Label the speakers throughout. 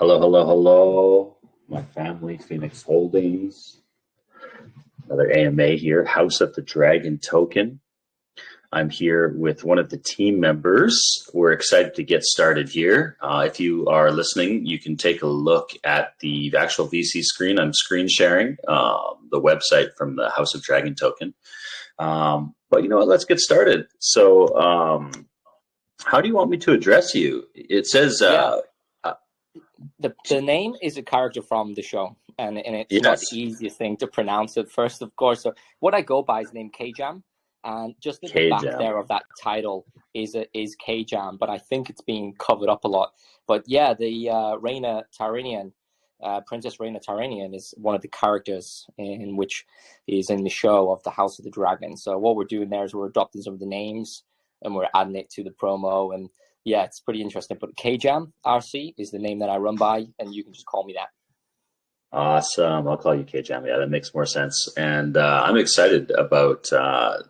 Speaker 1: Hello, hello, hello, my family, Phoenix Holdings, another AMA here, House of the Dragon token. I'm here with one of the team members. We're excited to get started here. If you are listening, you can take a look at the actual VC screen. I'm screen sharing the website from the House of Dragon token. But you know what, let's get started. So how do you want me to address you? It says...
Speaker 2: The name is a character from the show, and it's
Speaker 1: yes.
Speaker 2: not the easiest thing to pronounce at first, of course. So what I go by is named K-Jam, and just at the back there of that title is K-Jam, but I think it's being covered up a lot. But yeah, the Rhaena Targaryen, Princess Rhaena Targaryen is one of the characters in which is in the show of the House of the Dragon. So what we're doing there is we're adopting some of the names and we're adding it to the promo, and yeah, it's pretty interesting. But K-Jam RC is the name that I run by, and you can just call me that.
Speaker 1: Awesome. I'll call you K-Jam. Yeah, that makes more sense. And I'm excited about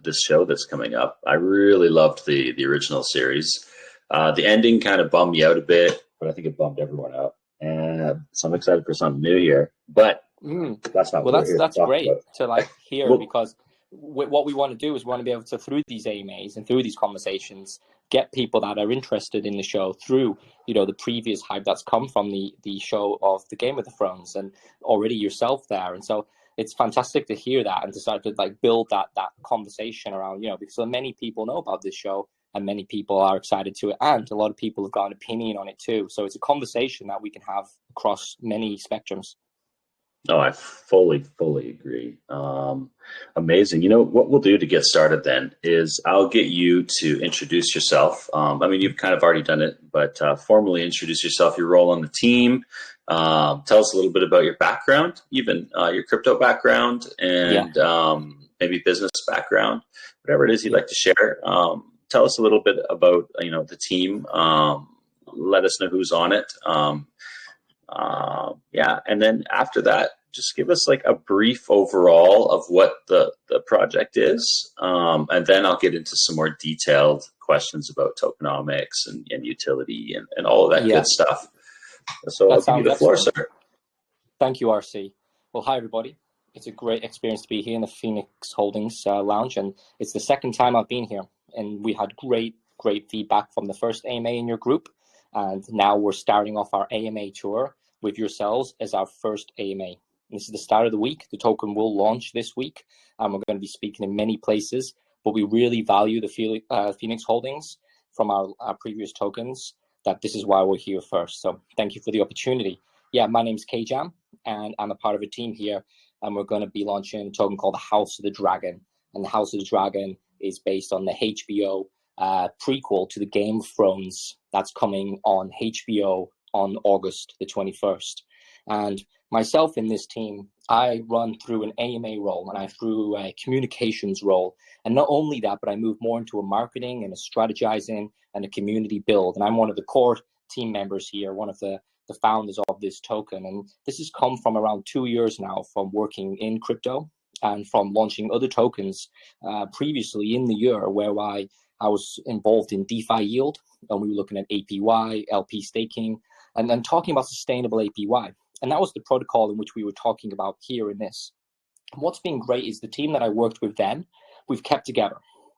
Speaker 1: this show that's coming up. I really loved the original series. The ending kind of bummed me out a bit, but I think it bummed everyone out. And so I'm excited for something new here. But that's not what we're here to talk
Speaker 2: great
Speaker 1: about.
Speaker 2: to hear because what we want to do is we want to be able to, through these AMAs and through these conversations, get people that are interested in the show through, the previous hype that's come from the show of the Game of the Thrones and already yourself there. And so it's fantastic to hear that and to start to build that conversation around, because so many people know about this show and many people are excited to it. And a lot of people have got an opinion on it too. So it's a conversation that we can have across many spectrums.
Speaker 1: No, I fully agree. Amazing. What we'll do to get started then is I'll get you to introduce yourself. You've kind of already done it, but formally introduce yourself, your role on the team. Tell us a little bit about your background, even your crypto background and maybe business background, whatever it is you'd like to share. Tell us a little bit about, the team. Let us know who's on it. And then after that, just give us a brief overall of what the project is. And then I'll get into some more detailed questions about tokenomics and utility and all of that good stuff. So I'll give you the floor, sir.
Speaker 2: Thank you, RC. Well, hi, everybody. It's a great experience to be here in the Phoenix Holdings lounge. And it's the second time I've been here. And we had great feedback from the first AMA in your group. And now we're starting off our AMA tour with yourselves as our first AMA. This is the start of the week. The token will launch this week, and we're going to be speaking in many places, but we really value the Phoenix Holdings from our previous tokens, that this is why we're here first. So thank you for the opportunity. Yeah, my name's K-Jam, and I'm a part of a team here, and we're going to be launching a token called the House of the Dragon. And the House of the Dragon is based on the HBO prequel to the Game of Thrones that's coming on HBO on August the 21st. And myself in this team, I run through an AMA role and I through a communications role. And not only that, but I move more into a marketing and a strategizing and a community build. And I'm one of the core team members here, one of the founders of this token. And this has come from around 2 years now from working in crypto and from launching other tokens previously in the year where I was involved in DeFi yield, and we were looking at APY, LP staking, and then talking about sustainable APY. And that was the protocol in which we were talking about here in this. What's been great is the team that I worked with then, we've kept together.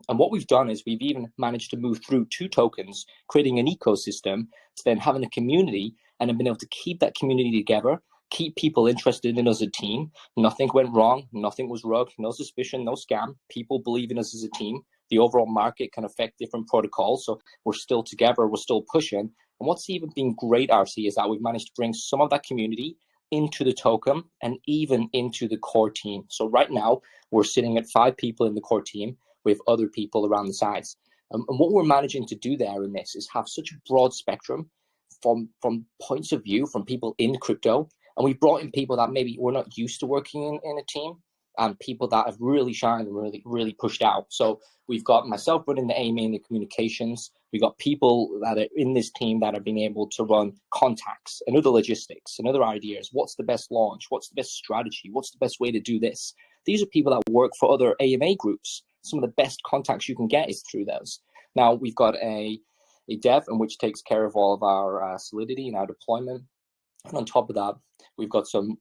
Speaker 2: And what we've done is we've even managed to move through 2 tokens, creating an ecosystem, to then having a community, and have been able to keep that community together, keep people interested in us as a team. Nothing went wrong, nothing was rugged, no suspicion, no scam. People believe in us as a team. The overall market can affect different protocols, so we're still together, we're still pushing. And what's even been great, RC, is that we've managed to bring some of that community into the token and even into the core team. So right now, we're sitting at 5 people in the core team with other people around the sides. And what we're managing to do there in this is have such a broad spectrum from points of view from people in crypto. And we've brought in people that maybe were not used to working in a team, and people that have really shined and really pushed out. So we've got myself running the AMA and the communications. We've got people that are in this team that have been able to run contacts and other logistics and other ideas. What's the best launch? What's the best strategy? What's the best way to do this? These are people that work for other AMA groups. Some of the best contacts you can get is through those. Now we've got a dev in which takes care of all of our Solidity and our deployment. And on top of that, we've got some,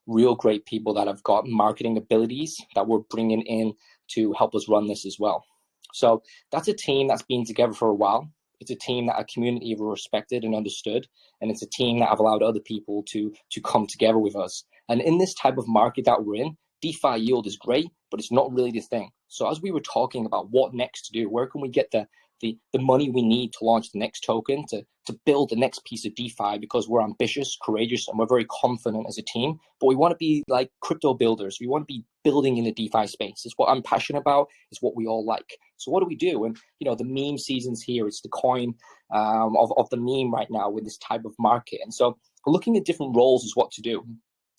Speaker 2: real great people that have got marketing abilities that we're bringing in to help us run this as well. So that's a team that's been together for a while. It's a team that a community have respected and understood, and it's a team that have allowed other people to come together with us. And in this type of market that we're in, DeFi yield is great, but it's not really the thing. So as we were talking about what next to do, where can we get the money we need to launch the next token, to build the next piece of DeFi, because we're ambitious, courageous, and we're very confident as a team. But we want to be like crypto builders. We want to be building in the DeFi space. It's what I'm passionate about. It's what we all like. So what do we do? And the meme season's here. It's the coin of the meme right now with this type of market. And so looking at different roles is what to do,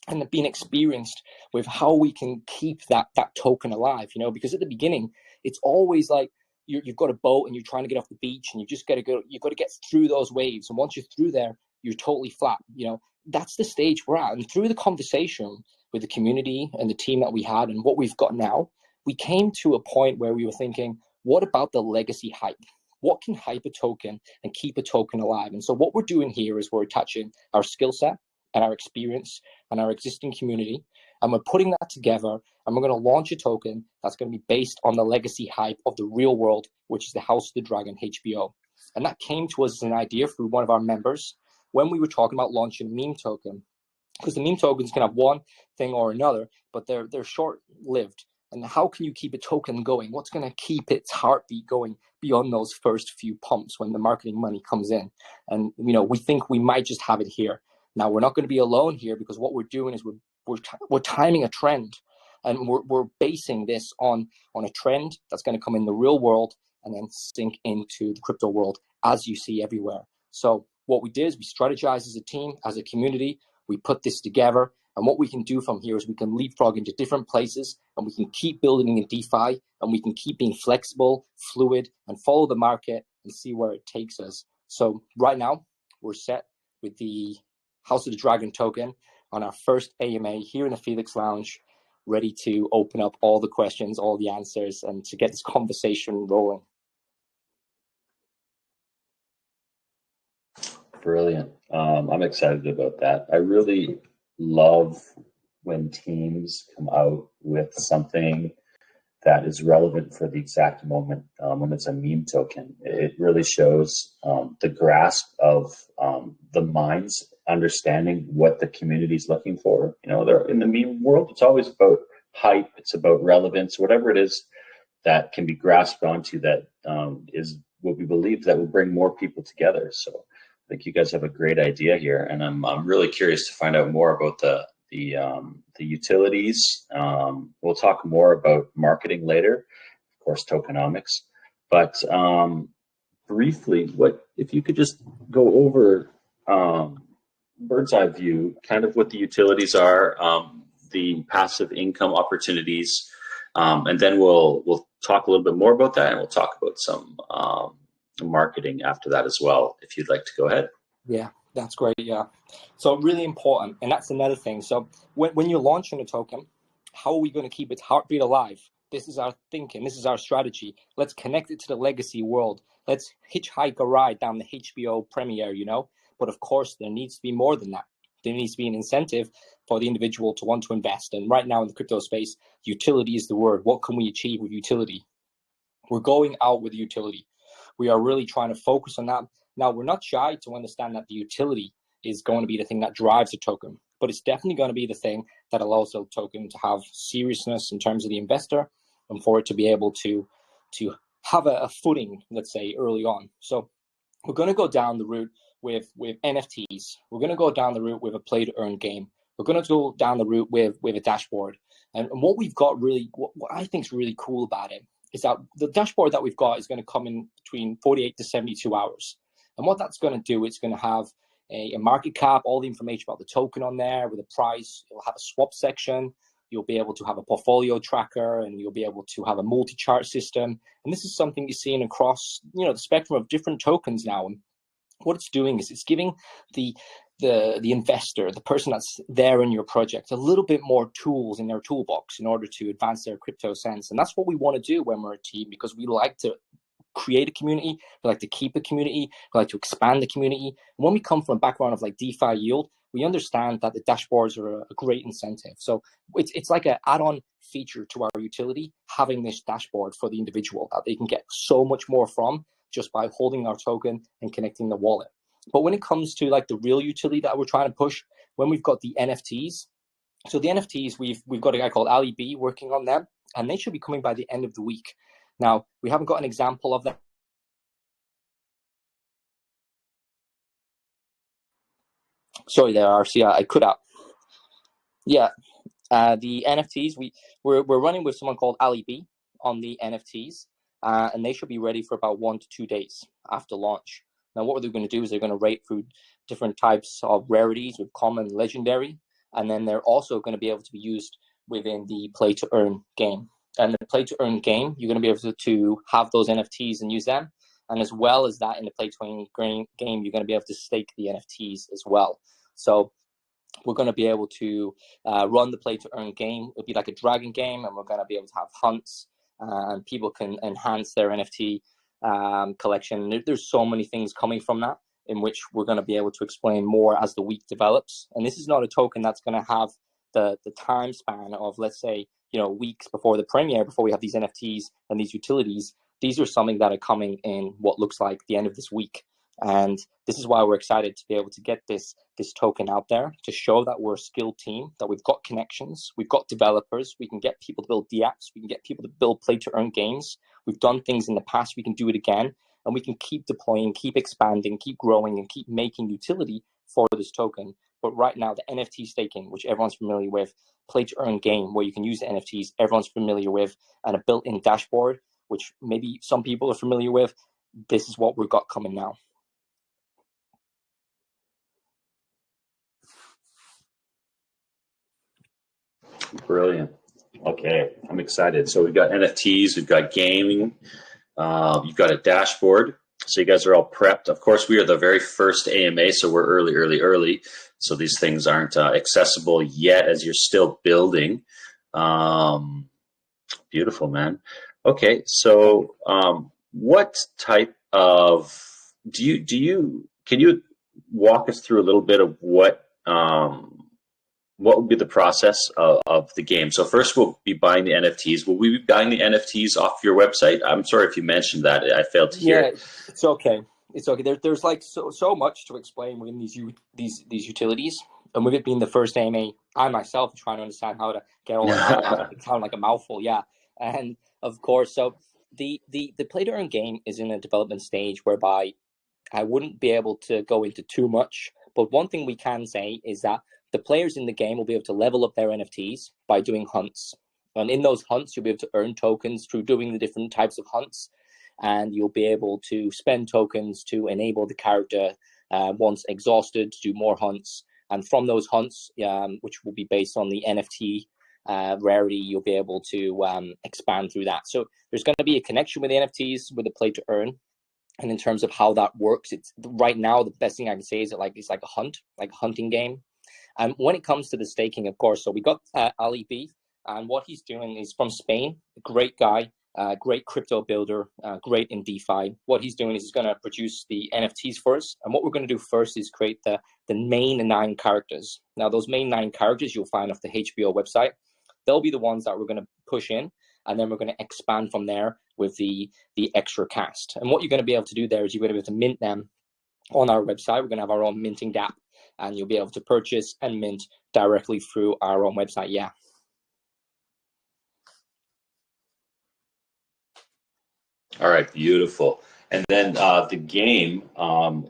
Speaker 2: and being experienced with how we can keep that token alive. Because at the beginning, it's always like, you've got a boat and you're trying to get off the beach, and you've got to get through those waves. And once you're through there, you're totally flat. That's the stage we're at. And through the conversation with the community and the team that we had and what we've got now, we came to a point where we were thinking, what about the legacy hype? What can hype a token and keep a token alive? And so what we're doing here is we're attaching our skill set and our experience and our existing community, and we're putting that together, and we're going to launch a token that's going to be based on the legacy hype of the real world, which is the House of the Dragon HBO. And that came to us as an idea through one of our members when we were talking about launching a meme token, because the meme tokens can have one thing or another, but they're short-lived. And how can you keep a token going? What's going to keep its heartbeat going beyond those first few pumps when the marketing money comes in? And we think we might just have it here. Now, we're not going to be alone here, because what we're doing is we're timing a trend, and we're basing this on a trend that's going to come in the real world and then sink into the crypto world, as you see everywhere. So what we did is we strategized as a team, as a community. We put this together, and what we can do from here is we can leapfrog into different places, and we can keep building in DeFi, and we can keep being flexible, fluid, and follow the market and see where it takes us. So right now, we're set with the House of the Dragon token on our first AMA here in the Felix Lounge, ready to open up all the questions, all the answers, and to get this conversation rolling.
Speaker 1: Brilliant. I'm excited about that. I really love when teams come out with something that is relevant for the exact moment. When it's a meme token, it really shows the grasp of the minds understanding what the community is looking for. They're in the meme world. It's always about hype. It's about relevance, whatever it is that can be grasped onto, that is what we believe that will bring more people together. So I think you guys have a great idea here, and I'm really curious to find out more about the utilities. We'll talk more about marketing later, of course, tokenomics. But briefly, what if you could just go over bird's eye view, kind of what the utilities are, the passive income opportunities, and then we'll talk a little bit more about that, and we'll talk about some marketing after that as well, if you'd like to go ahead.
Speaker 2: Yeah, that's great. Yeah. So really important. And that's another thing. So when you're launching a token, how are we going to keep its heartbeat alive? This is our thinking. This is our strategy. Let's connect it to the legacy world. Let's hitchhike a ride down the HBO premiere, But of course, there needs to be more than that. There needs to be an incentive for the individual to want to invest. And right now in the crypto space, utility is the word. What can we achieve with utility? We're going out with utility. We are really trying to focus on that. Now, we're not shy to understand that the utility is going to be the thing that drives a token, but it's definitely going to be the thing that allows the token to have seriousness in terms of the investor, and for it to be able to have a footing, let's say, early on. So we're going to go down the route with NFTs. We're going to go down the route with a play to earn game. We're going to go down the route with a dashboard. And what we've got really, what I think is really cool about it is that the dashboard that we've got is going to come in between 48 to 72 hours. And what that's going to do, it's going to have a market cap, all the information about the token on there with a price. It'll have a swap section. You'll be able to have a portfolio tracker, and you'll be able to have a multi-chart system. And this is something you're seeing across, the spectrum of different tokens now. And what it's doing is it's giving the investor, the person that's there in your project, a little bit more tools in their toolbox in order to advance their crypto sense. And that's what we want to do when we're a team, because we like to create a community, we like to keep a community, we like to expand the community. And when we come from a background of like DeFi yield, we understand that the dashboards are a great incentive. So it's like an add-on feature to our utility, having this dashboard for the individual that they can get so much more from just by holding our token and connecting the wallet. But when it comes to like the real utility that we're trying to push, when we've got the NFTs, so the NFTs, we've got a guy called Ali B working on them, and they should be coming by the end of the week. Now, we haven't got an example of that. Sorry there, RC, I cut out. Yeah, the NFTs, we're running with someone called Ali B on the NFTs, and they should be ready for about 1 to 2 days after launch. Now, what they're going to do is they're going to rate through different types of rarities with common, legendary, and then they're also going to be able to be used within the play to earn game. And the play to earn game, you're going to be able to have those NFTs and use them. And as well as that, in the play to earn game, you're going to be able to stake the NFTs as well. So we're going to be able to run the play to earn game. It'll be like a dragon game, and we're going to be able to have hunts, and people can enhance their NFT collection. There's so many things coming from that, in which we're going to be able to explain more as the week develops. And this is not a token that's going to have the time span of, let's say, weeks before the premiere, before we have these NFTs and these utilities. These are something that are coming in what looks like the end of this week. And this is why we're excited to be able to get this token out there, to show that we're a skilled team, that we've got connections, we've got developers, we can get people to build DApps, we can get people to build play-to-earn games. We've done things in the past, we can do it again, and we can keep deploying, keep expanding, keep growing, and keep making utility for this token. But right now, the NFT staking, which everyone's familiar with, play-to-earn game, where you can use the NFTs, everyone's familiar with, and a built-in dashboard, which maybe some people are familiar with, this is what we've got coming now.
Speaker 1: Brilliant. Okay, I'm excited. So we've got NFTs, we've got gaming, you've got a dashboard. So you guys are all prepped. Of course, we are the very first AMA, so we're early. So these things aren't accessible yet as you're still building. Beautiful, man. Okay, so what type of can you walk us through a little bit of what would be the process of the game? So first we'll be buying the NFTs. Will we be buying the NFTs off your website? I'm sorry if you mentioned that. I failed to hear.
Speaker 2: Yeah, it's okay. It's okay. There's like so much to explain within these utilities. And with it being the first AMA, I myself am trying to understand how to get all that out. It sounds like a mouthful, yeah. And of course, so the play to earn game is in a development stage whereby I wouldn't be able to go into too much. But one thing we can say is that the players in the game will be able to level up their NFTs by doing hunts. And in those hunts, you'll be able to earn tokens through doing the different types of hunts. And you'll be able to spend tokens to enable the character, once exhausted, to do more hunts. And from those hunts, which will be based on the NFT rarity, you'll be able to expand through that. So there's going to be a connection with the NFTs, with the play to earn. And in terms of how that works, it's right now the best thing I can say is it's like a hunt, like a hunting game. And when it comes to the staking, of course, so we got Ali B, and what he's doing is from Spain, a great guy, great crypto builder, great in DeFi. What he's doing is he's going to produce the NFTs for us. And what we're going to do first is create the main 9 characters. Now, those main 9 characters you'll find off the HBO website. They'll be the ones that we're going to push in, and then we're going to expand from there with the extra cast. And what you're going to be able to do there is you're going to be able to mint them on our website. We're going to have our own minting DApp, and you'll be able to purchase and mint directly through our own website. Yeah.
Speaker 1: All right, beautiful. And then the game,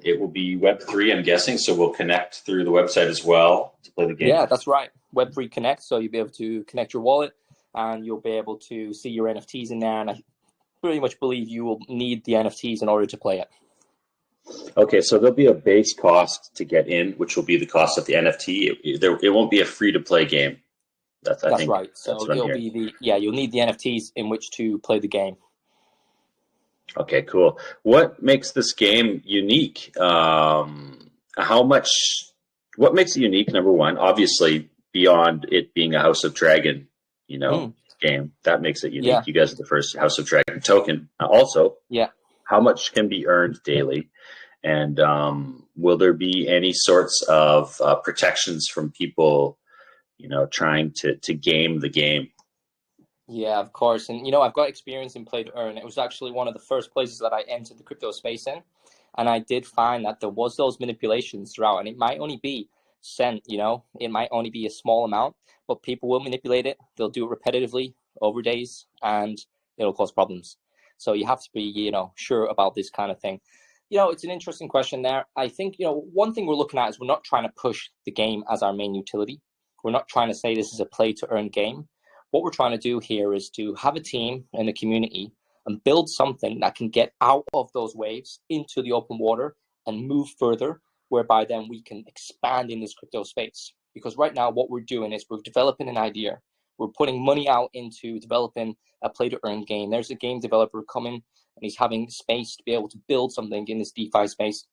Speaker 1: it will be Web3, I'm guessing, so we'll connect through the website as well to play the game.
Speaker 2: Yeah, that's right. Web3 Connect, so you'll be able to connect your wallet, and you'll be able to see your NFTs in there. And I pretty much believe you will need the NFTs in order to play it.
Speaker 1: Okay, so there'll be a base cost to get in, which will be the cost of the NFT. It won't be a free-to-play game. That's
Speaker 2: right. So you'll need the NFTs in which to play the game.
Speaker 1: Okay, cool. What makes this game unique? What makes it unique? Number one, obviously, beyond it being a House of Dragon, game, that makes it unique. Yeah. You guys are the first House of Dragon token. Also, how much can be earned daily? And will there be any sorts of protections from people, trying to game the game?
Speaker 2: Yeah, of course. And, I've got experience in play to earn. It was actually one of the first places that I entered the crypto space in. And I did find that there was those manipulations throughout. And it might only be cent, it might only be a small amount, but people will manipulate it. They'll do it repetitively over days, and it'll cause problems. So you have to be, sure about this kind of thing. It's an interesting question there. I think, one thing we're looking at is we're not trying to push the game as our main utility. We're not trying to say this is a play to earn game. What we're trying to do here is to have a team and a community and build something that can get out of those waves into the open water and move further, whereby then we can expand in this crypto space. Because right now, what we're doing is we're developing an idea. We're putting money out into developing a play to earn game. There's a game developer coming and he's having space to be able to build something in this DeFi space,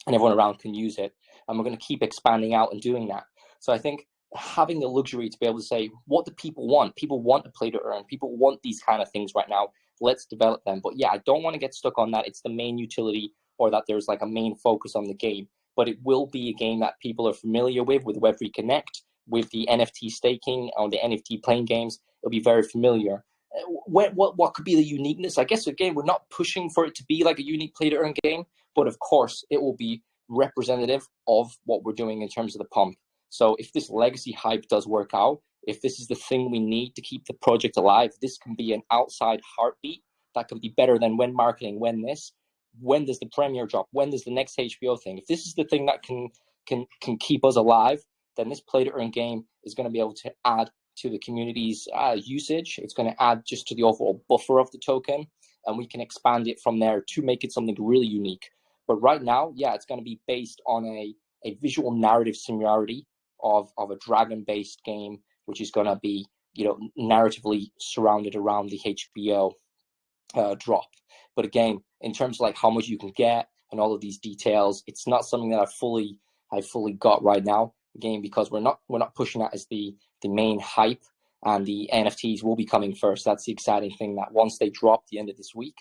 Speaker 2: and everyone around can use it. And we're going to keep expanding out and doing that. So I think having the luxury to be able to say, what do people want? People want to play to earn. People want these kind of things right now. Let's develop them. But yeah, I don't want to get stuck on that it's the main utility or that there's like a main focus on the game. But it will be a game that people are familiar with Web3 Connect, with the NFT staking on the NFT playing games. It'll be very familiar. What could be the uniqueness? I guess, again, we're not pushing for it to be like a unique play to earn game, but of course, it will be representative of what we're doing in terms of the pump. So if this legacy hype does work out, if this is the thing we need to keep the project alive, this can be an outside heartbeat that can be better than when marketing, when does the premiere drop, when does the next HBO thing. If this is the thing that can keep us alive, then this play to earn game is going to be able to add to the community's usage. It's going to add just to the overall buffer of the token, and we can expand it from there to make it something really unique. But right now, yeah, it's going to be based on a visual narrative similarity of a dragon-based game, which is going to be, narratively surrounded around the HBO drop. But again, in terms of like how much you can get and all of these details, it's not something that I fully got right now. Again, because we're not pushing that as the main hype, and the NFTs will be coming first. That's the exciting thing, that once they drop the end of this week,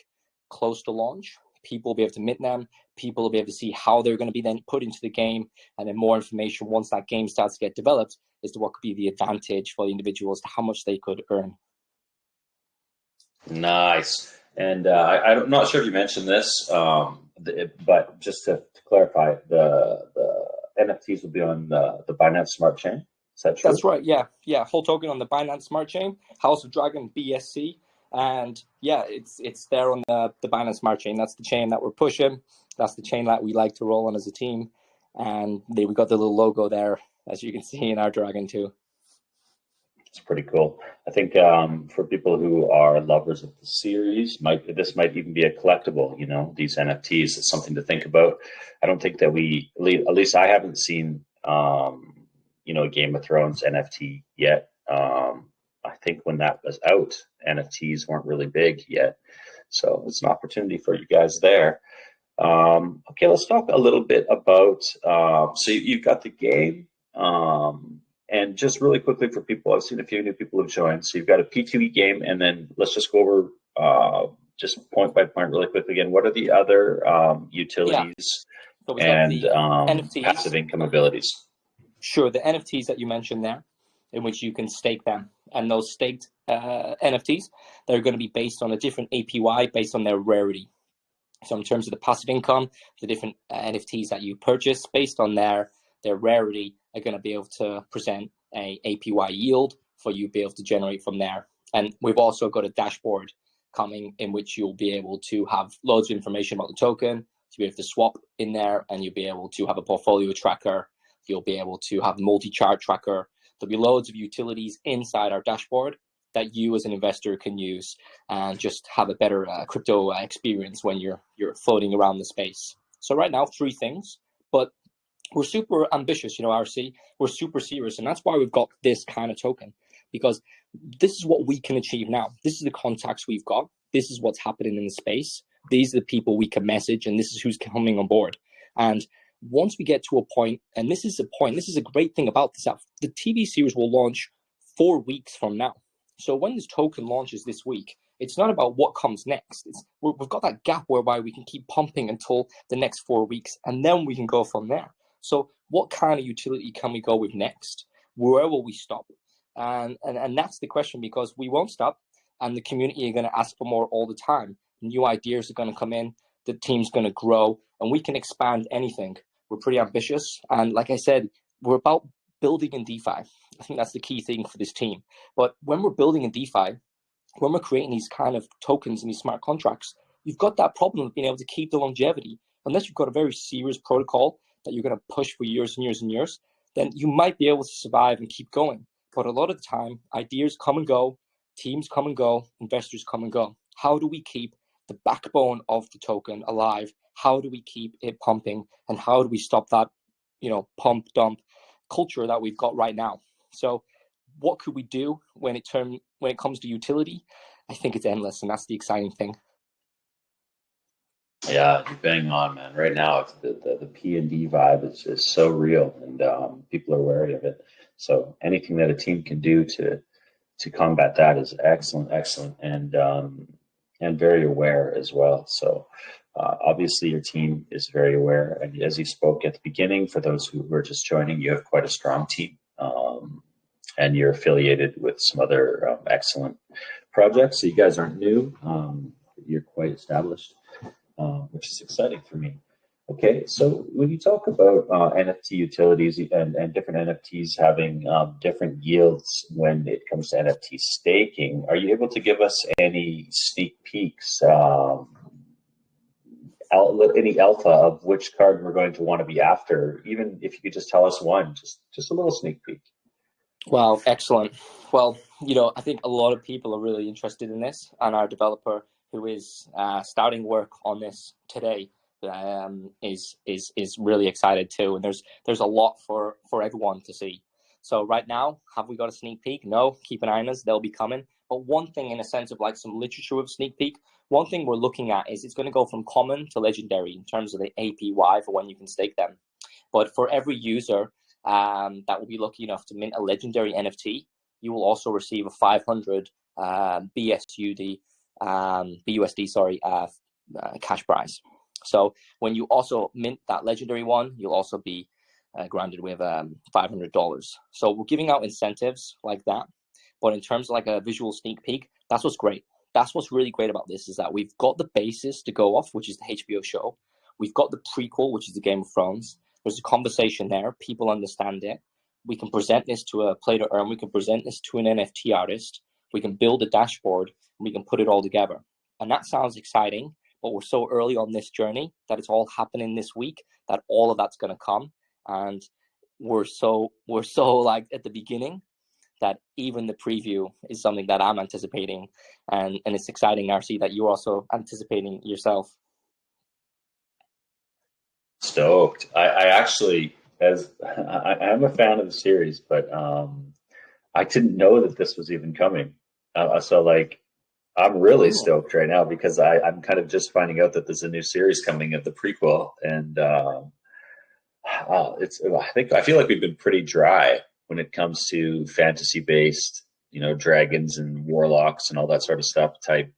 Speaker 2: close to launch, people will be able to mint them. People will be able to see how they're going to be then put into the game, and then more information once that game starts to get developed as to what could be the advantage for the individuals, to how much they could earn.
Speaker 1: Nice. And I'm not sure if you mentioned this, but just to clarify, the NFTs will be on the Binance Smart Chain. Is that true?
Speaker 2: That's right. Yeah. Whole token on the Binance Smart Chain, House of Dragon BSC, and yeah, it's there on the Binance Smart Chain. That's the chain that we're pushing. That's the chain that we like to roll on as a team, and we got the little logo there, as you can see in our Dragon too.
Speaker 1: It's pretty cool. I think for people who are lovers of the series, this might even be a collectible. These NFTs is something to think about. I don't think that at least I haven't seen, a Game of Thrones NFT yet. I think when that was out, NFTs weren't really big yet, so it's an opportunity for you guys there. Okay, let's talk a little bit about. So you've got the game. And just really quickly for people, I've seen a few new people have joined. So you've got a P2E game, and then let's just go over just point by point really quickly again. What are the other utilities and passive income abilities?
Speaker 2: Sure, the NFTs that you mentioned there, in which you can stake them, and those staked NFTs, they're going to be based on a different APY based on their rarity. So in terms of the passive income, the different NFTs that you purchase based on their rarity are going to be able to present a APY yield for you to be able to generate from there. And we've also got a dashboard coming in which you'll be able to have loads of information about the token. So you'll be able to swap in there, and you'll be able to have a portfolio tracker. You'll be able to have multi-chart tracker. There'll be loads of utilities inside our dashboard that you as an investor can use and just have a better crypto experience when you're floating around the space. So right now, 3 things, but we're super ambitious, RC. We're super serious, and that's why we've got this kind of token, because this is what we can achieve now. This is the contacts we've got. This is what's happening in the space. These are the people we can message, and this is who's coming on board. And once we get to a point, and this is a great thing about this app, the TV series will launch 4 weeks from now. So when this token launches this week, It's not about what comes next. We've got that gap whereby we can keep pumping until the next 4 weeks, and then we can go from there. So what kind of utility can we go with next? Where will we stop? And that's the question, because we won't stop, and the community are going to ask for more all the time. New ideas are going to come in, the team's going to grow, and we can expand anything. We're pretty ambitious, and like I said, we're about building in DeFi. I think that's the key thing for this team. But when we're building in DeFi, when we're creating these kind of tokens and these smart contracts, you've got that problem of being able to keep the longevity. Unless you've got a very serious protocol that you're going to push for years and years and years, then you might be able to survive and keep going. But a lot of the time, ideas come and go, teams come and go, investors come and go. How do we keep the backbone of the token alive? How do we keep it pumping? And how do we stop that, pump dump culture that we've got right now? So what could we do when it comes to utility? I think it's endless, and that's the exciting thing.
Speaker 1: Yeah, you're bang on, man. Right now, it's the P and D vibe is so real, and people are wary of it. So anything that a team can do to combat that is excellent, and very aware as well. So obviously, your team is very aware, and as you spoke at the beginning, for those who were just joining, you have quite a strong team, and you're affiliated with some other excellent projects. So you guys aren't new; you're quite established. Which is exciting for me. Okay, so when you talk about NFT utilities and different NFTs having different yields when it comes to NFT staking, are you able to give us any sneak peeks, any alpha of which card we're going to want to be after? Even if you could just tell us one, just a little sneak peek.
Speaker 2: Wow, excellent. Well, I think a lot of people are really interested in this, and our developer, who is starting work on this today, is really excited too. And there's a lot for everyone to see. So right now, have we got a sneak peek? No, keep an eye on us; they'll be coming. But one thing, in a sense of like some literature of sneak peek, one thing we're looking at is it's going to go from common to legendary in terms of the APY for when you can stake them. But for every user that will be lucky enough to mint a legendary NFT, you will also receive a 500 BUSD, cash prize. So when you also mint that legendary one, you'll also be granted with $500. So we're giving out incentives like that. But in terms of like a visual sneak peek, that's what's great. That's what's really great about this, is that we've got the basis to go off, which is the HBO show. We've got the prequel, which is the Game of Thrones. There's a conversation there. People understand it. We can present this to a play to earn. We can present this to an NFT artist. We can build a dashboard, and we can put it all together. And that sounds exciting, but we're so early on this journey that it's all happening this week that all of that's going to come. And we're so like at the beginning that even the preview is something that I'm anticipating. And it's exciting, RC, that you're also anticipating yourself.
Speaker 1: Stoked. I actually, I'm a fan of the series, but I didn't know that this was even coming. So like, I'm really stoked right now because I'm kind of just finding out that there's a new series coming of the prequel, and I feel like we've been pretty dry when it comes to fantasy based, dragons and warlocks and all that sort of stuff type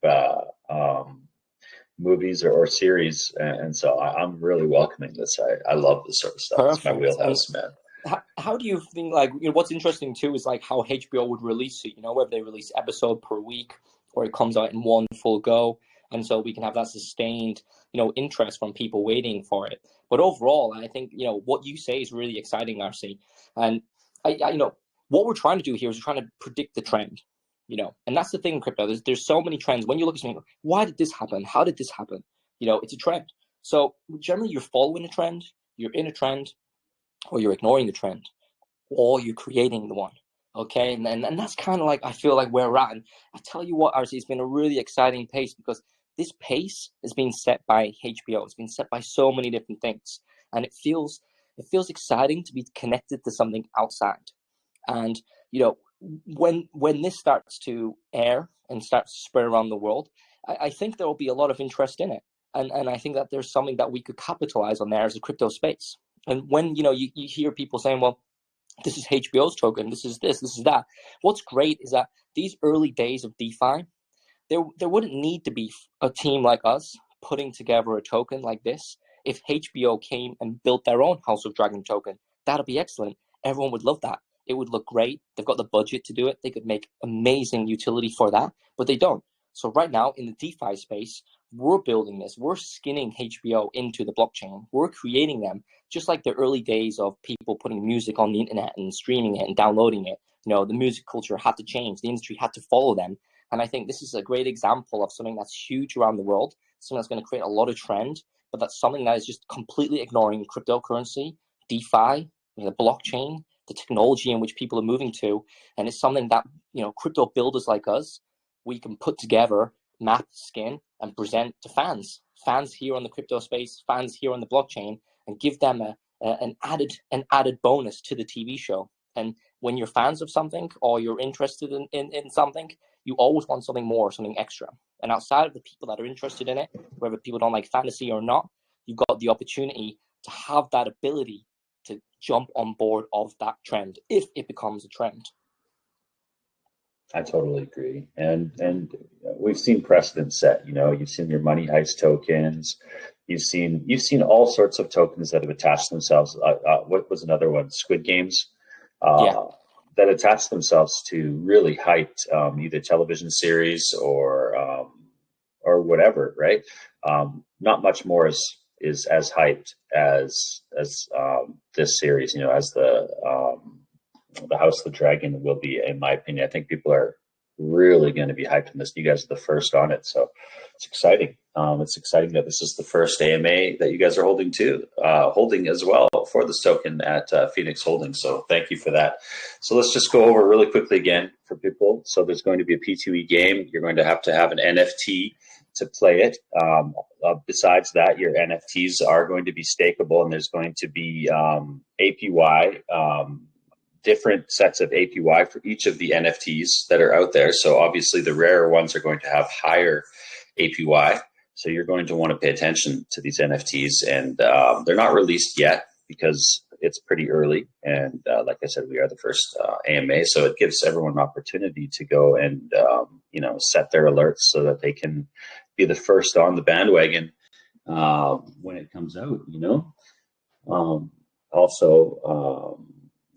Speaker 1: movies or series, and so I'm really welcoming this. I love this sort of stuff. Perfect. It's my wheelhouse, man.
Speaker 2: How do you think, like, what's interesting too is like how HBO would release it, whether they release episode per week or it comes out in one full go, and so we can have that sustained interest from people waiting for it. But overall, I think what you say is really exciting, RC, and I what we're trying to do here is we're trying to predict the trend. And that's the thing in crypto. There's so many trends. When you look at something, why did this happen? How did this happen? It's a trend. So generally, you're following a trend, you're in a trend, or you're ignoring the trend, or you're creating the one. Okay, and that's kind of like, I feel like where we're at. And I tell you what, RC, it's been a really exciting pace, because this pace is being set by HBO. It's been set by so many different things, and it feels exciting to be connected to something outside. And when this starts to air and starts to spread around the world, I think there will be a lot of interest in it. And I think that there's something that we could capitalize on there as a crypto space. And when, you hear people saying, well, this is HBO's token, this is this is that. What's great is that these early days of DeFi, there wouldn't need to be a team like us putting together a token like this. If HBO came and built their own House of Dragon token, that'd be excellent. Everyone would love that. It would look great. They've got the budget to do it. They could make amazing utility for that, but they don't. So right now in the DeFi space, we're building this. We're skinning HBO into the blockchain. We're creating them just like the early days of people putting music on the internet and streaming it and downloading it. The music culture had to change. The industry had to follow them. And I think this is a great example of something that's huge around the world, something that's going to create a lot of trend, but that's something that is just completely ignoring cryptocurrency, DeFi, the blockchain, the technology in which people are moving to. And it's something that, crypto builders like us, we can put together, map, skin, and present to fans here on the crypto space, fans here on the blockchain, and give them an added bonus to the TV show. And when you're fans of something or you're interested in something, you always want something more, something extra. And outside of the people that are interested in it, whether people don't like fantasy or not, you've got the opportunity to have that ability to jump on board of that trend if it becomes a trend.
Speaker 1: I totally agree, and we've seen precedent set. You've seen your money heist tokens, you've seen all sorts of tokens that have attached themselves. What was another one? Squid Games, that attach themselves to really hyped either television series or whatever. Right? Not much more is as hyped as this series. As the House of the Dragon will be, in my opinion. I think people are really going to be hyped on this. You guys are the first on it, so it's exciting. It's exciting that this is the first AMA that you guys are holding as well for this token at Phoenix Holdings. So thank you for that. So let's just go over really quickly again for people. So there's going to be a P2E game. You're going to have an NFT to play it. Besides that, your NFTs are going to be stakeable, and there's going to be APY. Different sets of APY for each of the NFTs that are out there. So obviously the rarer ones are going to have higher APY. So you're going to want to pay attention to these NFTs, and they're not released yet because it's pretty early. And like I said, we are the first AMA, so it gives everyone an opportunity to go and set their alerts so that they can be the first on the bandwagon when it comes out.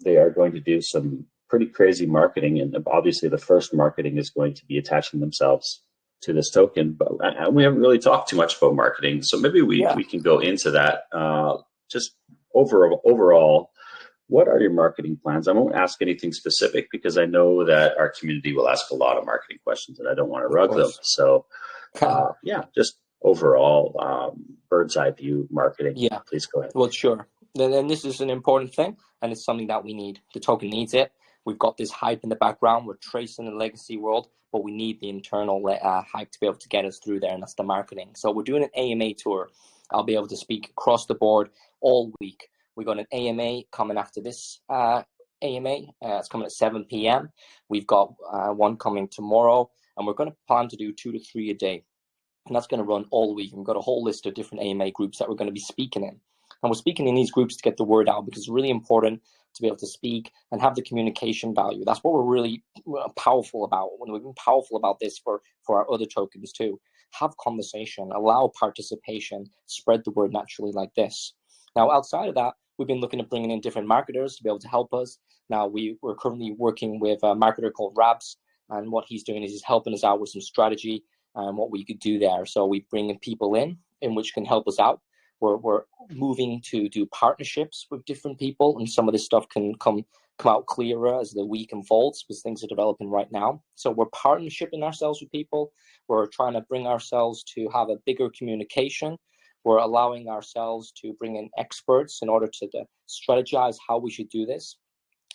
Speaker 1: They are going to do some pretty crazy marketing, and obviously the first marketing is going to be attaching themselves to this token, but we haven't really talked too much about marketing, so maybe we can go into that. Just overall, what are your marketing plans? I won't ask anything specific because I know that our community will ask a lot of marketing questions and I don't want to rug them. So just overall bird's eye view marketing. Please go ahead.
Speaker 2: Well, sure. Then this is an important thing, and it's something that we need. The token needs it. We've got this hype in the background. We're tracing the legacy world, but we need the internal hype to be able to get us through there, and that's the marketing. So we're doing an AMA tour. I'll be able to speak across the board all week. We've got an AMA coming after this AMA. It's coming at 7 p.m. We've got one coming tomorrow, and we're going to plan to do 2 to 3 a day. And that's going to run all week. And we've got a whole list of different AMA groups that we're going to be speaking in. And we're speaking in these groups to get the word out because it's really important to be able to speak and have the communication value. That's what we're really powerful about. When we've been powerful about this for our other tokens too. Have conversation, allow participation, spread the word naturally like this. Now, outside of that, we've been looking at bringing in different marketers to be able to help us. Now, we're currently working with a marketer called Rabs, and what he's doing is he's helping us out with some strategy and what we could do there. So we bring in people in which can help us out. We're moving to do partnerships with different people, and some of this stuff can come out clearer as the week unfolds because things are developing right now. So we're partnershiping ourselves with people. We're trying to bring ourselves to have a bigger communication. We're allowing ourselves to bring in experts in order to strategize how we should do this.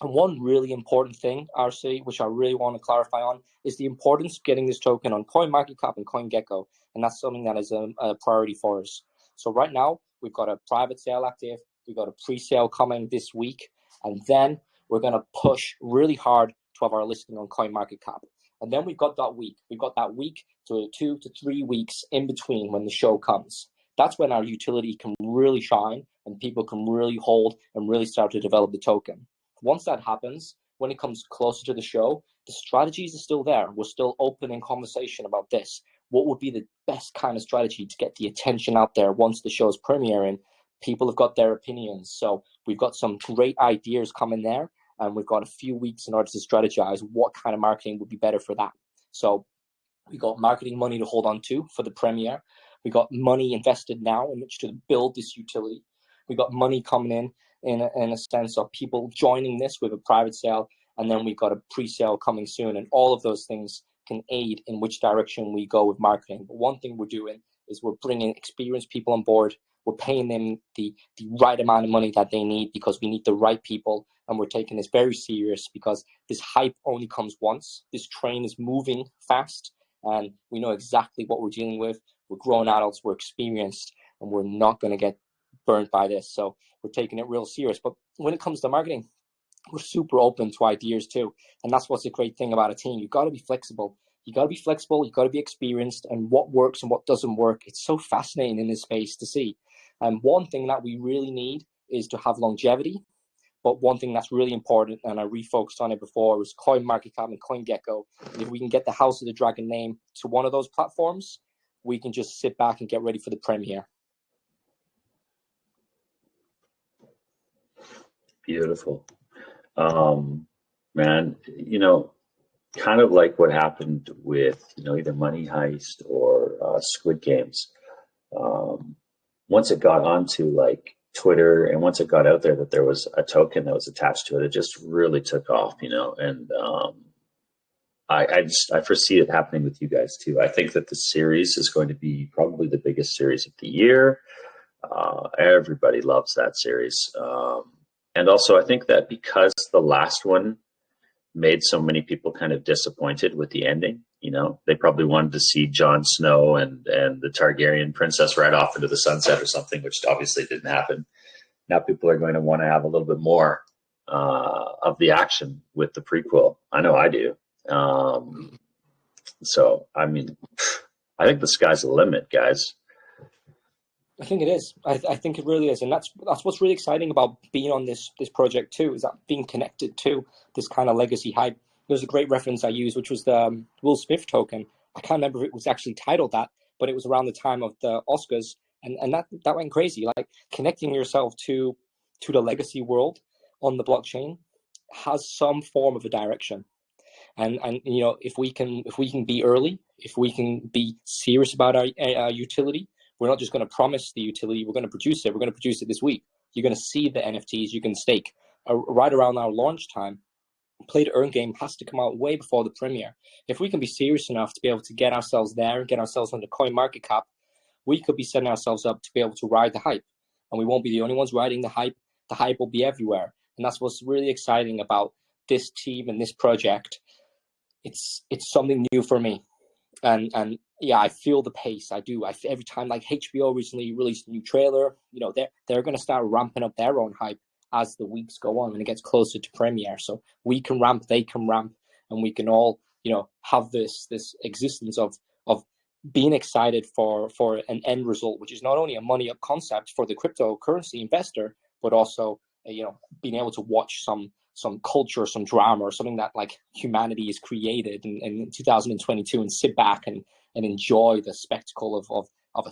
Speaker 2: And one really important thing, RC, which I really want to clarify on, is the importance of getting this token on CoinMarketCap and CoinGecko, and that's something that is a priority for us. So right now, we've got a private sale active. We've got a pre-sale coming this week. And then we're going to push really hard to have our listing on CoinMarketCap. And then we've got that week. We've got that week to 2 to 3 weeks in between when the show comes. That's when our utility can really shine and people can really hold and really start to develop the token. Once that happens, when it comes closer to the show, the strategies are still there. We're still open in conversation about this. What would be the best kind of strategy to get the attention out there once the show's premiering? People have got their opinions. So we've got some great ideas coming there, and we've got a few weeks in order to strategize what kind of marketing would be better for that. So we got marketing money to hold on to for the premiere. We got money invested now in which to build this utility. We got money coming in a sense of people joining this with a private sale, and then we've got a pre-sale coming soon. And all of those things can aid in which direction we go with marketing. But one thing we're doing is we're bringing experienced people on board. We're paying them the right amount of money that they need because we need the right people. And we're taking this very serious because this hype only comes once. This train is moving fast, and we know exactly what we're dealing with. We're grown adults, we're experienced, and we're not going to get burnt by this. So we're taking it real serious. But when it comes to marketing, we're super open to ideas too. And that's what's a great thing about a team. You've got to be flexible. You got to be flexible. You got to be experienced, and what works and what doesn't work. It's so fascinating in this space to see. And one thing that we really need is to have longevity. But one thing that's really important, and I refocused on it before, was CoinMarketCap and CoinGecko. And if we can get the House of the Dragon name to one of those platforms, we can just sit back and get ready for the premiere.
Speaker 1: Beautiful. Man, kind of like what happened with, either Money Heist or Squid Games. Once it got onto like Twitter, and once it got out there that there was a token that was attached to it, it just really took off, and I foresee it happening with you guys too. I think that the series is going to be probably the biggest series of the year. Everybody loves that series. And also I think that because the last one made so many people kind of disappointed with the ending, they probably wanted to see Jon Snow and the Targaryen princess ride off into the sunset or something, which obviously didn't happen. Now people are going to want to have a little bit more of the action with the prequel. I know I do. So, I mean, I think the sky's the limit, guys.
Speaker 2: I think it is. I think it really is, and that's what's really exciting about being on this project too. Is that being connected to this kind of legacy hype. There's a great reference I used, which was the Will Smith token. I can't remember if it was actually titled that, but it was around the time of the Oscars, and that went crazy. Like connecting yourself to the legacy world on the blockchain has some form of a direction. And if we can be early, if we can be serious about our utility, we're not just going to promise the utility, we're going to produce it. We're going to produce it this week. You're going to see the NFTs you can stake. Right around our launch time, Play to Earn game has to come out way before the premiere. If we can be serious enough to be able to get ourselves there, get ourselves on the CoinMarketCap, we could be setting ourselves up to be able to ride the hype. And we won't be the only ones riding the hype. The hype will be everywhere. And that's what's really exciting about this team and this project. It's something new for me. And yeah, I feel the pace. I do. Every time, like HBO recently released a new trailer, they're going to start ramping up their own hype as the weeks go on and it gets closer to premiere. So we can ramp, they can ramp, and we can all, have this existence of being excited for an end result, which is not only a money up concept for the cryptocurrency investor, but also being able to watch some culture, some drama, or something that like humanity is created in 2022 and sit back and enjoy the spectacle of a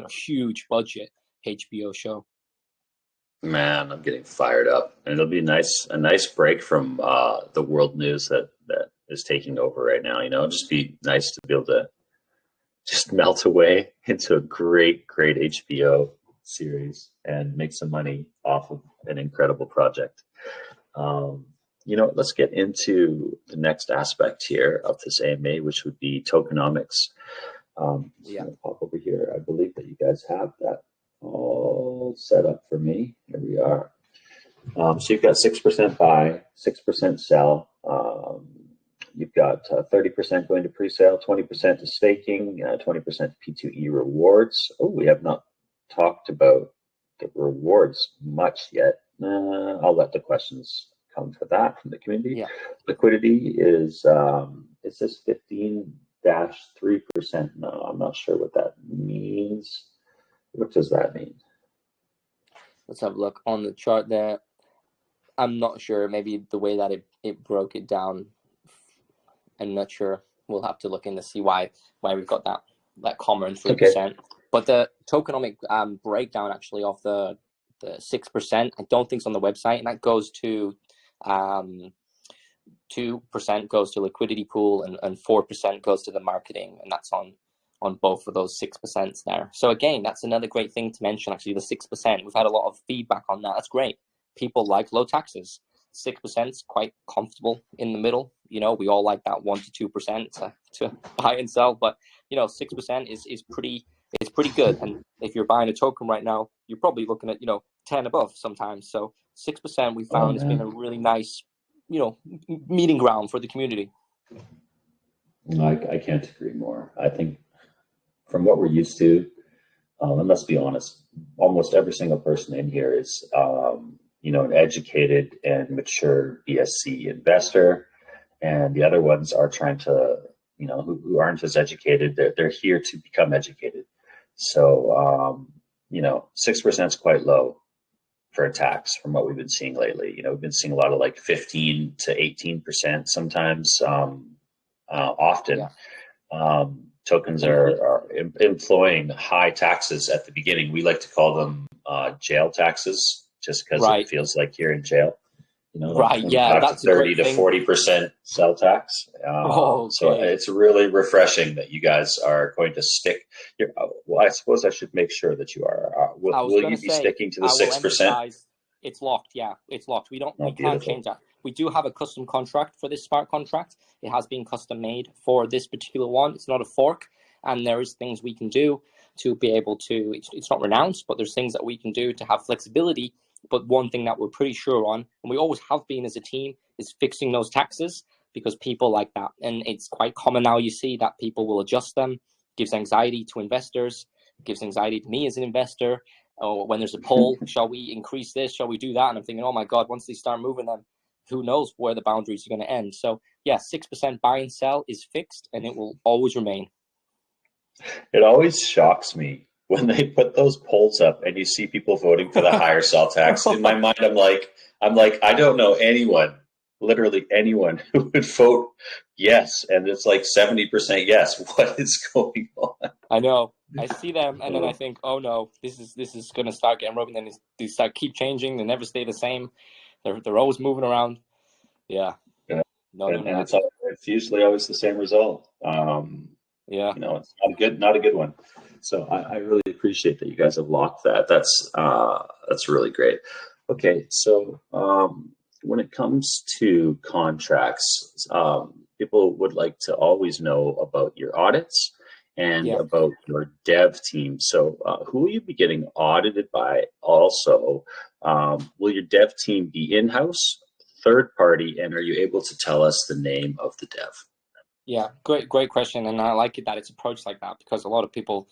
Speaker 2: huge budget HBO show.
Speaker 1: Man, I'm getting fired up, and it'll be a nice break from the world news that is taking over right now. Just be nice to be able to just melt away into a great HBO series and make some money off of an incredible project. Let's get into the next aspect here of this AMA, which would be tokenomics. Pop over here. I believe that you guys have that all set up for me. Here we are. So you've got 6% buy, 6% sell. You've got 30% going to pre-sale, 20% to staking, 20% P2E rewards. Oh, we have not talked about the rewards much yet. I'll let the questions come for that from the community.
Speaker 2: Yeah.
Speaker 1: Liquidity is it says 15-3%. No, I'm not sure what that means. What does that mean?
Speaker 2: Let's have a look on the chart there. I'm not sure. Maybe the way that it broke it down. I'm not sure. We'll have to look in to see why we've got that comma and 3%.
Speaker 1: Okay.
Speaker 2: But the tokenomic breakdown actually of the 6%, I don't think it's on the website, and that goes to 2% goes to liquidity pool, and 4% goes to the marketing, and that's on both of those 6% there. So again, that's another great thing to mention. Actually, the 6%, we've had a lot of feedback on that. That's great. People like low taxes. 6% is quite comfortable in the middle. We all like that 1% to 2% to buy and sell, but 6% is pretty. It's pretty good. And if you're buying a token right now, you're probably looking at 10 above sometimes. So 6% we found has been a really nice meeting ground for the community.
Speaker 1: I can't agree more. I think from what we're used to, and let's be honest, almost every single person in here is an educated and mature BSC investor, and the other ones are trying to, who aren't as educated. They're here to become educated. So 6% is quite low for a tax from what we've been seeing lately. We've been seeing a lot of like 15 to 18% sometimes. Often, tokens are employing high taxes at the beginning. We like to call them jail taxes, just because it feels like you're in jail.
Speaker 2: Right, yeah, that's
Speaker 1: 30 to 40% sell tax. So it's really refreshing that you guys are going to stick. Well, I suppose I should make sure that you are. Will you be sticking to the 6%?
Speaker 2: It's locked. Yeah, it's locked. We can't change that. We do have a custom contract for this smart contract. It has been custom made for this particular one. It's not a fork, and there is things we can do to be able to. It's not renounced, but there's things that we can do to have flexibility. But one thing that we're pretty sure on, and we always have been as a team, is fixing those taxes, because people like that. And it's quite common now, you see that people will adjust them. It gives anxiety to investors, it gives anxiety to me as an investor. Or when there's a poll, shall we increase this? Shall we do that? And I'm thinking, oh my God, once they start moving them, who knows where the boundaries are going to end. So yeah, 6% buy and sell is fixed, and it will always remain.
Speaker 1: It always shocks me when they put those polls up and you see people voting for the higher sell tax. In my mind, I'm like, I don't know anyone, literally anyone, who would vote yes, and it's like 70% yes. What is going on?
Speaker 2: I know. I see them, and then I think, oh no, this is going to start getting rubbing. Then they start keep changing. They never stay the same. They're always moving around. Yeah.
Speaker 1: And it's usually always the same result.
Speaker 2: Yeah.
Speaker 1: It's not a good one. So I really appreciate that you guys have locked that. That's really great. Okay, so when it comes to contracts, people would like to always know about your audits and about your dev team. So who will you be getting audited by? Also, will your dev team be in-house, third party, and are you able to tell us the name of the dev?
Speaker 2: Yeah, great question, and I like it that it's approached like that, because a lot of people,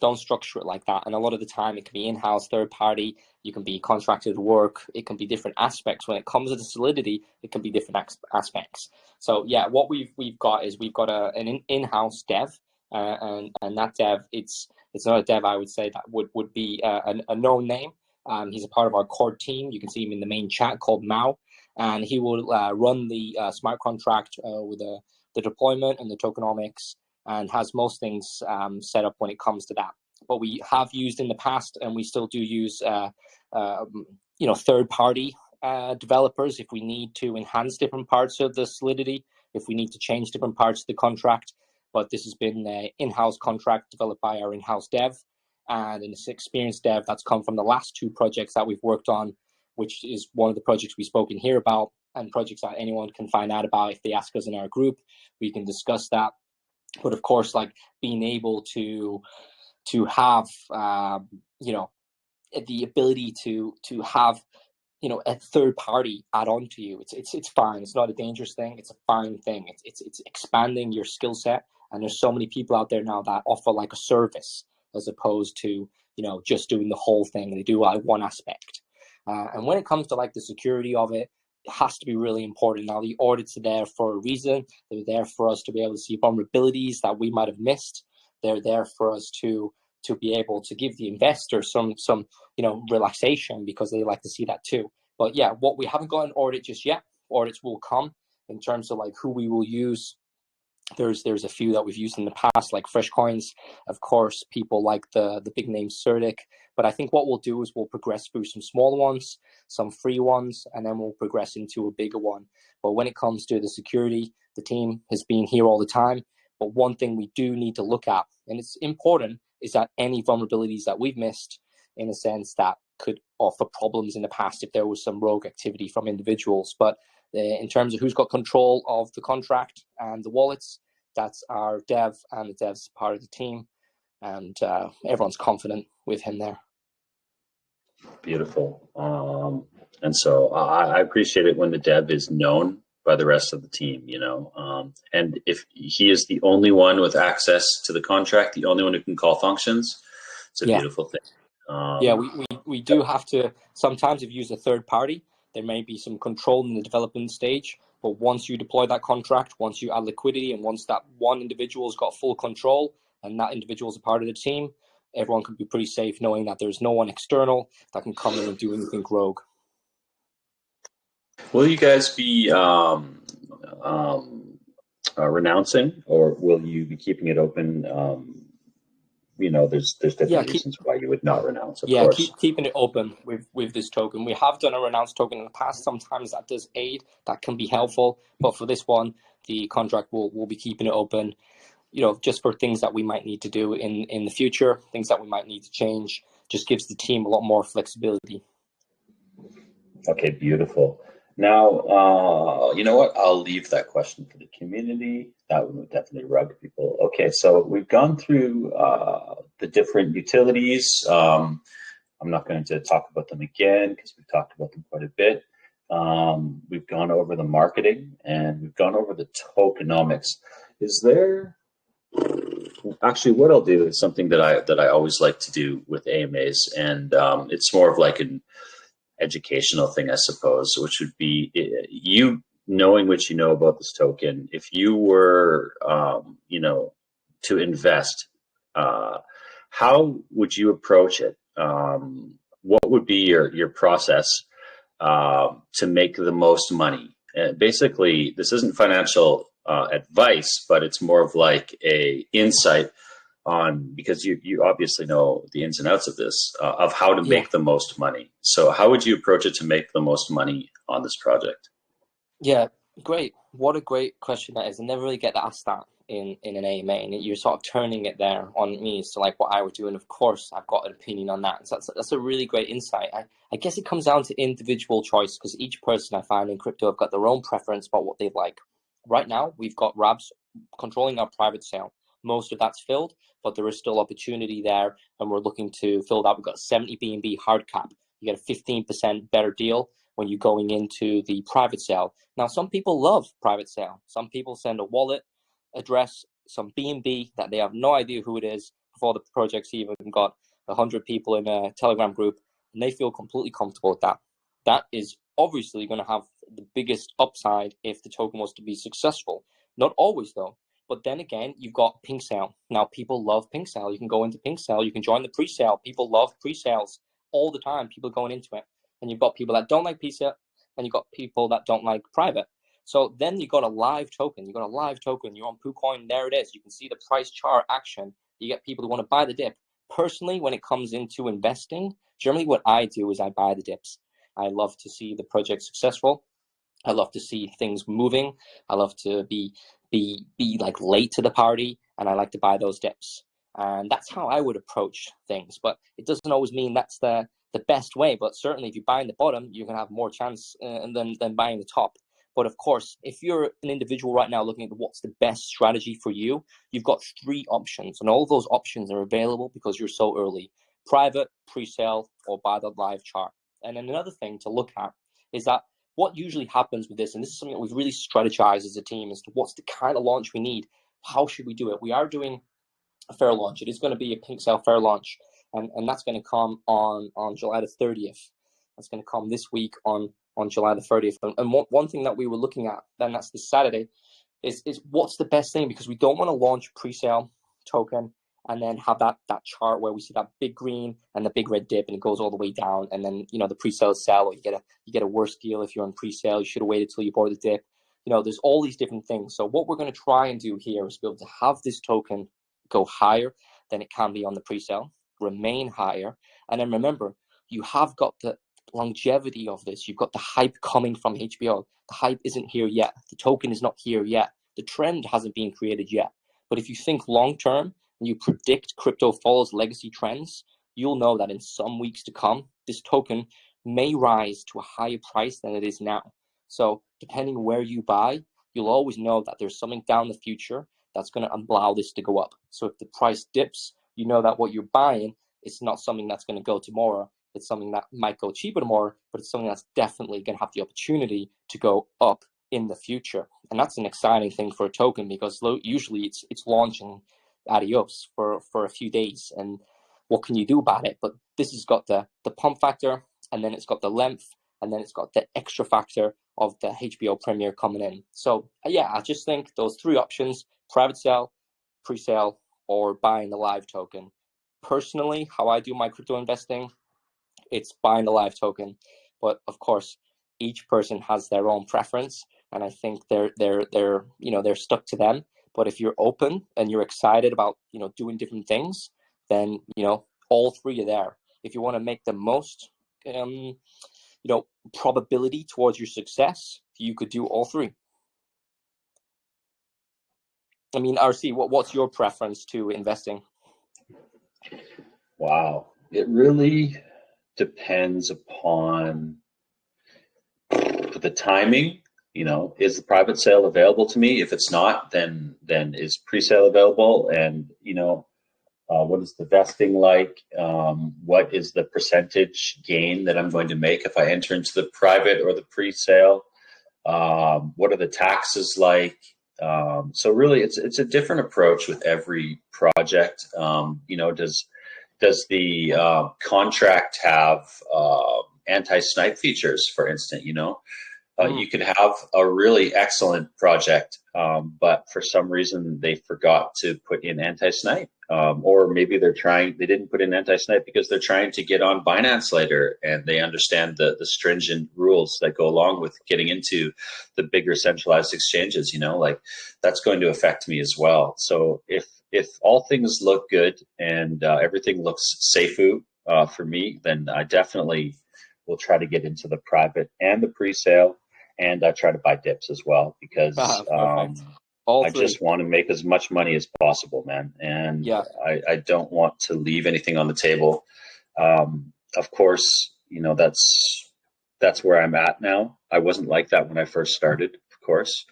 Speaker 2: don't structure it like that, and a lot of the time it can be in-house, third party. You can be contracted work. It can be different aspects. When it comes to the solidity, it can be different aspects. So yeah, what we've got is we've got an in-house dev, and that dev, it's not a dev I would say that would be a known name. He's a part of our core team. You can see him in the main chat, called Mao, and he will run the smart contract with the deployment and the tokenomics, and has most things set up when it comes to that. But we have used in the past, and we still do use third-party developers if we need to enhance different parts of the solidity, if we need to change different parts of the contract. But this has been an in-house contract developed by our in-house dev, and an experienced dev that's come from the last two projects that we've worked on, which is one of the projects we've spoken here about, and projects that anyone can find out about if they ask us in our group. We can discuss that. But of course, like being able to have the ability to have a third party add on to you, it's fine. It's not a dangerous thing. It's a fine thing. It's expanding your skill set, and there's so many people out there now that offer like a service as opposed to just doing the whole thing. They do like one aspect. And when it comes to like the security of it, it has to be really important. Now, the audits are there for a reason. They're there for us to be able to see vulnerabilities that we might have missed. They're there for us to be able to give the investor some relaxation, because they like to see that too. But yeah, what we haven't got an audit just yet. Audits will come. In terms of like who we will use, there's a few that we've used in the past, like Fresh Coins. Of course, people like the big name Certic. But I think what we'll do is we'll progress through some smaller ones, some free ones, and then we'll progress into a bigger one. But when it comes to the security, the team has been here all the time. But one thing we do need to look at, and it's important, is that any vulnerabilities that we've missed, in a sense that could offer problems in the past if there was some rogue activity from individuals. But in terms of who's got control of the contract and the wallets, that's our dev, and the dev's part of the team, and everyone's confident with him there.
Speaker 1: Beautiful. And so I appreciate it when the dev is known by the rest of the team, and if he is the only one with access to the contract, the only one who can call functions, it's a beautiful thing.
Speaker 2: We do have to, sometimes if you use a third party, there may be some control in the development stage, but once you deploy that contract, once you add liquidity, and once that one individual's got full control and that individual's a part of the team, everyone can be pretty safe knowing that there's no one external that can come in and do anything rogue.
Speaker 1: Will you guys be renouncing, or will you be keeping it open? There's different reasons why you would not renounce, of course.
Speaker 2: Keeping it open with this token. We have done a renounce token in the past. Sometimes that does aid, that can be helpful. But for this one, the contract will be keeping it open, just for things that we might need to do in the future, things that we might need to change. Just gives the team a lot more flexibility.
Speaker 1: Okay, beautiful. Now, you know what? I'll leave that question for the community. That would definitely rug people. Okay, so we've gone through the different utilities. I'm not going to talk about them again because we've talked about them quite a bit. We've gone over the marketing, and we've gone over the tokenomics. Is there... Actually, what I'll do is something that I always like to do with AMAs, and it's more of like an educational thing, I suppose, which would be you knowing what you know about this token. If you were, to invest, how would you approach it? What would be your process to make the most money? Basically, this isn't financial advice, but it's more of like a insight on, because you obviously know the ins and outs of this, of how to make the most money. So how would you approach it to make the most money on this project?
Speaker 2: Yeah, great. What a great question that is. I never really get asked that in an AMA, and you're sort of turning it there on me as to like what I would do. And of course, I've got an opinion on that. So that's a really great insight. I guess it comes down to individual choice, because each person I find in crypto have got their own preference about what they like. Right now, we've got Rabs controlling our private sale. Most of that's filled, but there is still opportunity there, and we're looking to fill that. We've got 70 BNB hard cap. You get a 15% better deal when you're going into the private sale. Now, some people love private sale. Some people send a wallet address, some BNB that they have no idea who it is, before the project's even got 100 people in a Telegram group, and they feel completely comfortable with that. That is obviously going to have the biggest upside if the token was to be successful. Not always, though. But then again, you've got pink sale. Now, people love pink sale. You can go into pink sale. You can join the pre-sale. People love pre-sales all the time. People going into it. And you've got people that don't like pre-sale, and you've got people that don't like private. So then you got a live token. You got a live token. You're on PooCoin. There it is. You can see the price chart action. You get people who want to buy the dip. Personally, when it comes into investing, generally what I do is I buy the dips. I love to see the project successful. I love to see things moving. I love to be like late to the party, and I like to buy those dips. And that's how I would approach things. But it doesn't always mean that's the best way. But certainly, if you buy in the bottom, you can have more chance than buying the top. But of course, if you're an individual right now looking at what's the best strategy for you, you've got 3 options, and all of those options are available because you're so early: private, pre-sale, or buy the live chart. And then another thing to look at is that what usually happens with this, and this is something that we've really strategized as a team, as to what's the kind of launch we need. How should we do it? We are doing a fair launch. It is going to be a pink sale fair launch, and that's going to come on July the 30th. That's going to come this week on July the 30th. And one thing that we were looking at, then that's this Saturday, is what's the best thing, because we don't want to launch pre-sale token and then have that chart where we see that big green and the big red dip, and it goes all the way down, and then the pre-sale sell, or you get a worse deal if you're on pre-sale. You should have waited till you bought the dip. there's all these different things. So what we're going to try and do here is be able to have this token go higher than it can be on the pre-sale, remain higher. And then remember, you have got the longevity of this. You've got the hype coming from HBO. The hype isn't here yet. The token is not here yet. The trend hasn't been created yet. But if you think long-term and you predict crypto follows legacy trends, you'll know that in some weeks to come, this token may rise to a higher price than it is now. So depending where you buy, you'll always know that there's something down the future that's going to allow this to go up. So if the price dips, you know that what you're buying is not something that's going to go tomorrow. It's something that might go cheaper tomorrow, but it's something that's definitely going to have the opportunity to go up in the future. And that's an exciting thing for a token, because usually it's launching adios for a few days. And what can you do about it? But this has got the pump factor, and then it's got the length, and then it's got the extra factor of the HBO Premiere coming in. So yeah, I just think those three options: private sale, pre-sale, or buying the live token. Personally, how I do my crypto investing, it's buying the live token. But of course, each person has their own preference, and I think they're stuck to them. But if you're open and you're excited about doing different things, then all three are there. If you want to make the most probability towards your success, you could do all three. I mean, RC, what's your preference to investing?
Speaker 1: Wow. It really depends upon the timing. Is the private sale available to me? If it's not, then is pre-sale available? And, what is the vesting like? What is the percentage gain that I'm going to make if I enter into the private or the pre-sale? What are the taxes like? So really, it's a different approach with every project. Does the contract have anti-snipe features, for instance? You could have a really excellent project, but for some reason they forgot to put in anti-snipe, or maybe they didn't put in anti-snipe because they're trying to get on Binance later, and they understand the stringent rules that go along with getting into the bigger centralized exchanges. Like that's going to affect me as well. So if all things look good and everything looks seifu for me, then I definitely will try to get into the private and the pre-sale, and I try to buy dips as well, because I just want to make as much money as possible, man. And
Speaker 2: yeah.
Speaker 1: I don't want to leave anything on the table. Of course, that's where I'm at now. I wasn't like that when I first started, of course,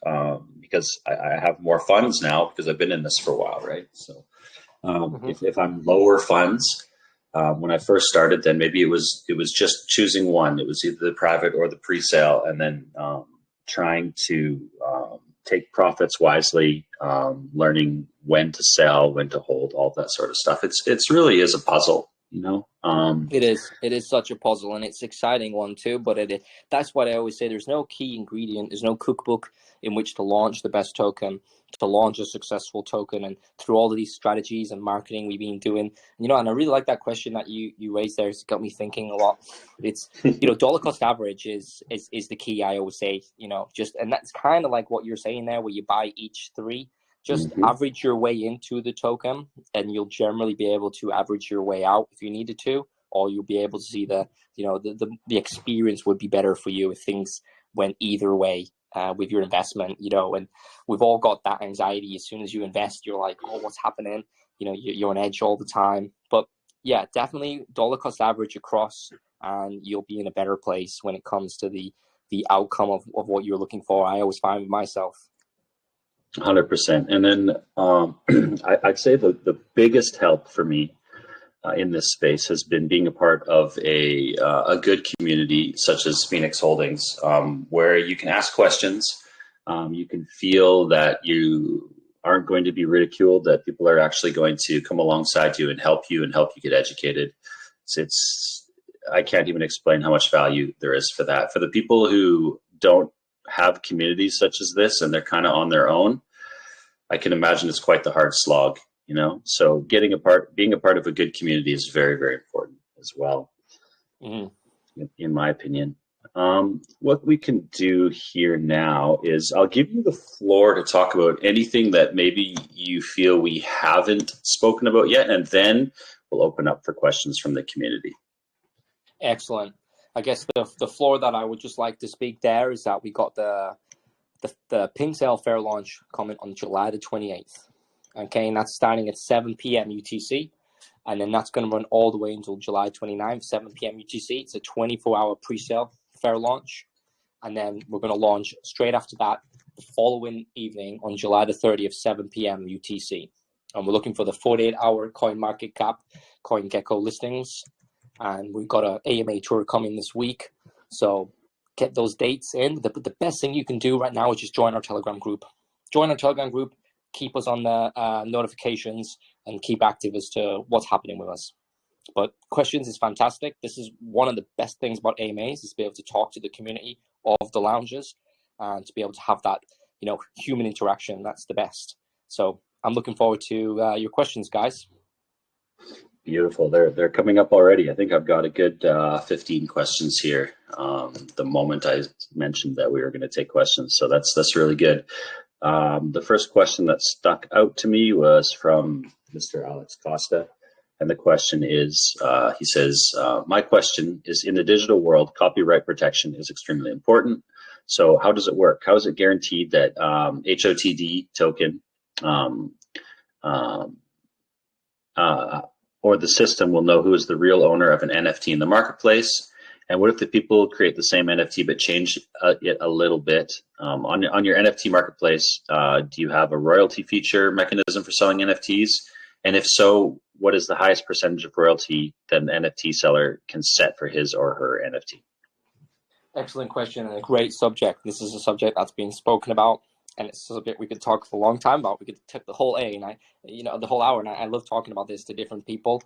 Speaker 1: because I have more funds now because I've been in this for a while, right? So if I'm lower funds, when I first started, then maybe it was just choosing one. It was either the private or the pre-sale, and then trying to take profits wisely, learning when to sell, when to hold, all that sort of stuff. It's really is a puzzle,
Speaker 2: It is such a puzzle, and it's an exciting one too. But that's what I always say. There's no key ingredient. There's no cookbook in which to launch the best token, to launch a successful token. And through all of these strategies and marketing we've been doing, and I really like that question that you raised there. It's got me thinking a lot. It's dollar cost average is the key. I always say, and that's kind of like what you're saying there, where you buy each three. Just average your way into the token, and you'll generally be able to average your way out if you needed to, or you'll be able to see the experience would be better for you if things went either way with your investment, and we've all got that anxiety. As soon as you invest, you're like, oh, what's happening? You're on edge all the time. But yeah, definitely dollar cost average across, and you'll be in a better place when it comes to the outcome of what you're looking for. I always find with myself.
Speaker 1: 100%. And then I'd say the biggest help for me in this space has been being a part of a good community such as Phoenix Holdings, where you can ask questions. You can feel that you aren't going to be ridiculed, that people are actually going to come alongside you and help you get educated. I can't even explain how much value there is for that. For the people who don't have communities such as this and they're kind of on their own, I can imagine it's quite the hard slog, so being a part of a good community is very, very important as well, in my opinion. What we can do here now is I'll give you the floor to talk about anything that maybe you feel we haven't spoken about yet, and then we'll open up for questions from the community.
Speaker 2: Excellent. I guess the floor that I would just like to speak there is that we got the Pink Sale Fair launch coming on July the 28th. Okay, and that's starting at 7 p.m. UTC. And then that's going to run all the way until July 29th, 7 p.m. UTC. It's a 24-hour pre-sale fair launch. And then we're going to launch straight after that the following evening on July the 30th, 7 p.m. UTC. And we're looking for the 48-hour CoinMarketCap, CoinGecko listings. And we've got an AMA tour coming this week. So get those dates in. The best thing you can do right now is just join our Telegram group. Join our Telegram group. Keep us on the notifications and keep active as to what's happening with us. But questions is fantastic. This is one of the best things about AMAs is to be able to talk to the community of the lounges and to be able to have that, human interaction. That's the best. So I'm looking forward to your questions, guys.
Speaker 1: Beautiful. They're coming up already. I think I've got a good 15 questions here. The moment I mentioned that we were going to take questions, so that's really good. The first question that stuck out to me was from Mr. Alex Costa. And the question is, he says, my question is, in the digital world, copyright protection is extremely important. So how does it work? How is it guaranteed that HOTD token or the system will know who is the real owner of an NFT in the marketplace? And what if the people create the same NFT but change it a little bit? On your NFT marketplace, do you have a royalty feature mechanism for selling NFTs? And if so, what is the highest percentage of royalty that an NFT seller can set for his or her NFT?
Speaker 2: Excellent question and a great subject. This is a subject that's been spoken about, and it's a subject we could talk for a long time about. We could take the whole the whole hour, and I love talking about this to different people.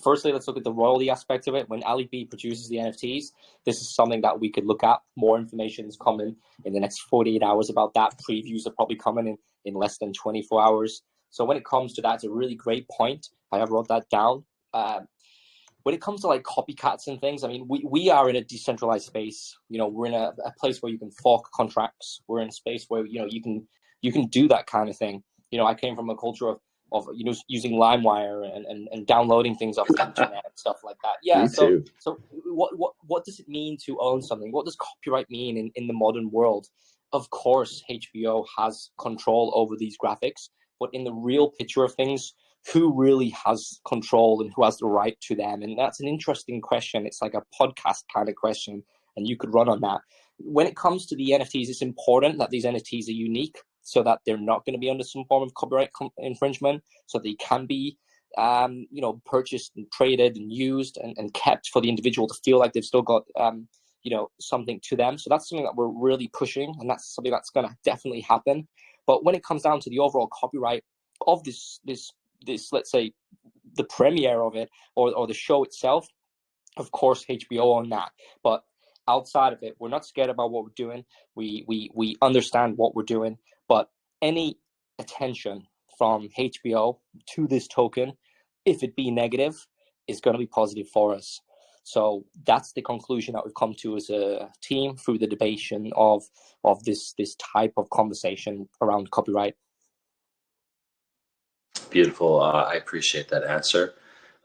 Speaker 2: Firstly, let's look at the royalty aspect of it. When Ali B produces the NFTs, this is something that we could look at. More information is coming in the next 48 hours about that. Previews are probably coming in less than 24 hours. So when it comes to that, it's a really great point. I have wrote that down. When it comes to like copycats and things, I mean, we are in a decentralized space. We're in a place where you can fork contracts. We're in a space where you can do that kind of thing. I came from a culture of using LimeWire and downloading things off the internet and stuff like that. Yeah.
Speaker 1: Me too.
Speaker 2: So what does it mean to own something? What does copyright mean in the modern world? Of course, HBO has control over these graphics, but in the real picture of things, who really has control and who has the right to them? And that's an interesting question. It's like a podcast kind of question, and you could run on that. When it comes to the NFTs, it's important that these NFTs are unique so that they're not going to be under some form of copyright infringement, so they can be purchased and traded and used and kept for the individual to feel like they've still got something to them. So that's something that we're really pushing, and that's something that's going to definitely happen. But when it comes down to the overall copyright of this, let's say, the premiere of it or the show itself, of course HBO on that. But outside of it, we're not scared about what we're doing. We understand what we're doing, but any attention from HBO to this token, if it be negative, is going to be positive for us. So that's the conclusion that we've come to as a team through the debation of this type of conversation around copyright.
Speaker 1: Beautiful. I appreciate that answer.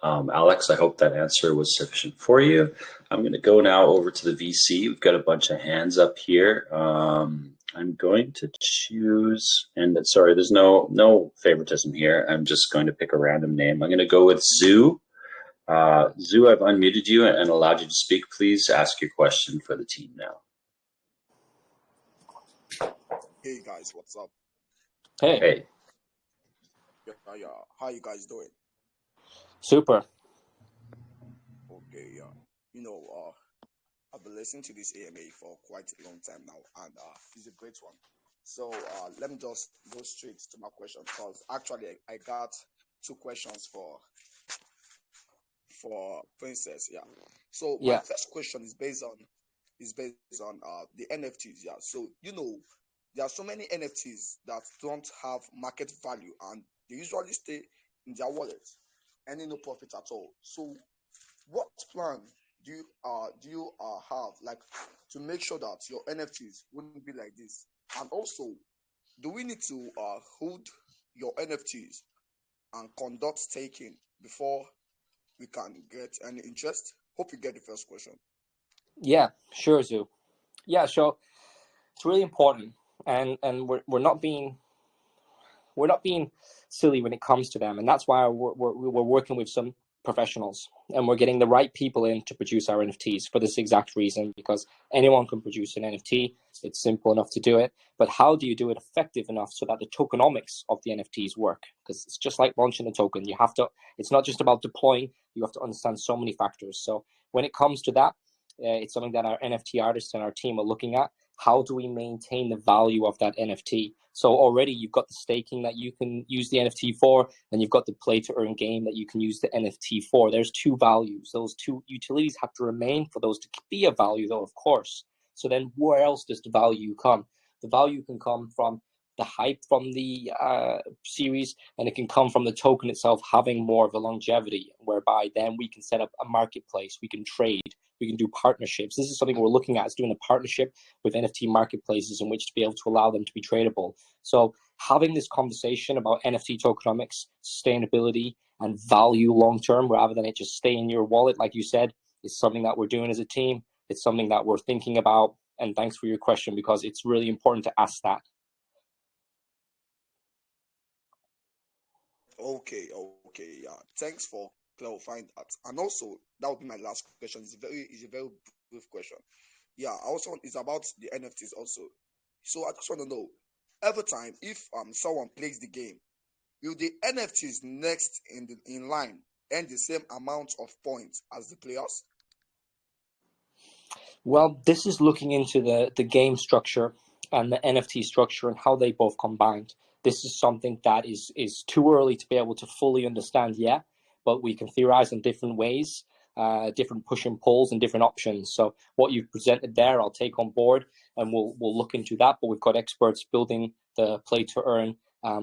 Speaker 1: Alex, I hope that answer was sufficient for you. I'm going to go now over to the VC. We've got a bunch of hands up here. I'm going to choose, and sorry, there's no favoritism here. I'm just going to pick a random name. I'm going to go with Zoo. Zoo, I've unmuted you and allowed you to speak. Please ask your question for the team now.
Speaker 3: Hey guys, what's up?
Speaker 2: Hey.
Speaker 3: Yeah. How you guys doing?
Speaker 2: Super.
Speaker 3: Okay, yeah. I've been listening to this AMA for quite a long time now, and it's a great one. So let me just go straight to my question, because actually I got two questions for Princess. Yeah. So my first question is based on the NFTs. Yeah. So there are so many NFTs that don't have market value, and they usually stay in their wallet, earning no profit at all. So what plan do you have like to make sure that your NFTs wouldn't be like this? And also, do we need to hold your NFTs and conduct staking before we can get any interest? Hope you get the first question.
Speaker 2: Yeah, sure, Zoo. Yeah, so it's really important, and we're not being silly when it comes to them, and that's why we're working with some professionals, and we're getting the right people in to produce our NFTs for this exact reason, because anyone can produce an NFT. It's simple enough to do it, but how do you do it effective enough so that the tokenomics of the NFTs work? Because it's just like launching a token. You have to, it's not just about deploying, you have to understand so many factors. So when it comes to that, it's something that our NFT artists and our team are looking at. How do we maintain the value of that NFT? So already you've got the staking that you can use the NFT for, and you've got the play to earn game that you can use the NFT for. There's two values. Those two utilities have to remain for those to be a value, though, of course. So then where else does the value come? The value can come from the hype from the series, and it can come from the token itself having more of a longevity, whereby then we can set up a marketplace, we can trade, we can do partnerships. This is something we're looking at, is doing a partnership with NFT marketplaces in which to be able to allow them to be tradable. So having this conversation about NFT tokenomics, sustainability, and value long-term, rather than it just stay in your wallet, like you said, is something that we're doing as a team. It's something that we're thinking about. And thanks for your question, because it's really important to ask that.
Speaker 3: Okay, yeah. Thanks for clarifying that. And also, that would be my last question. It's a very brief question. Yeah, I also want, it's about the NFTs also. So I just want to know, every time if someone plays the game, will the NFTs next in line earn the same amount of points as the players?
Speaker 2: Well, this is looking into the game structure and the NFT structure and how they both combined. This is something that is too early to be able to fully understand yet, but we can theorize in different ways, different push and pulls and different options. So what you've presented there, I'll take on board, and we'll look into that. But we've got experts building the play to earn.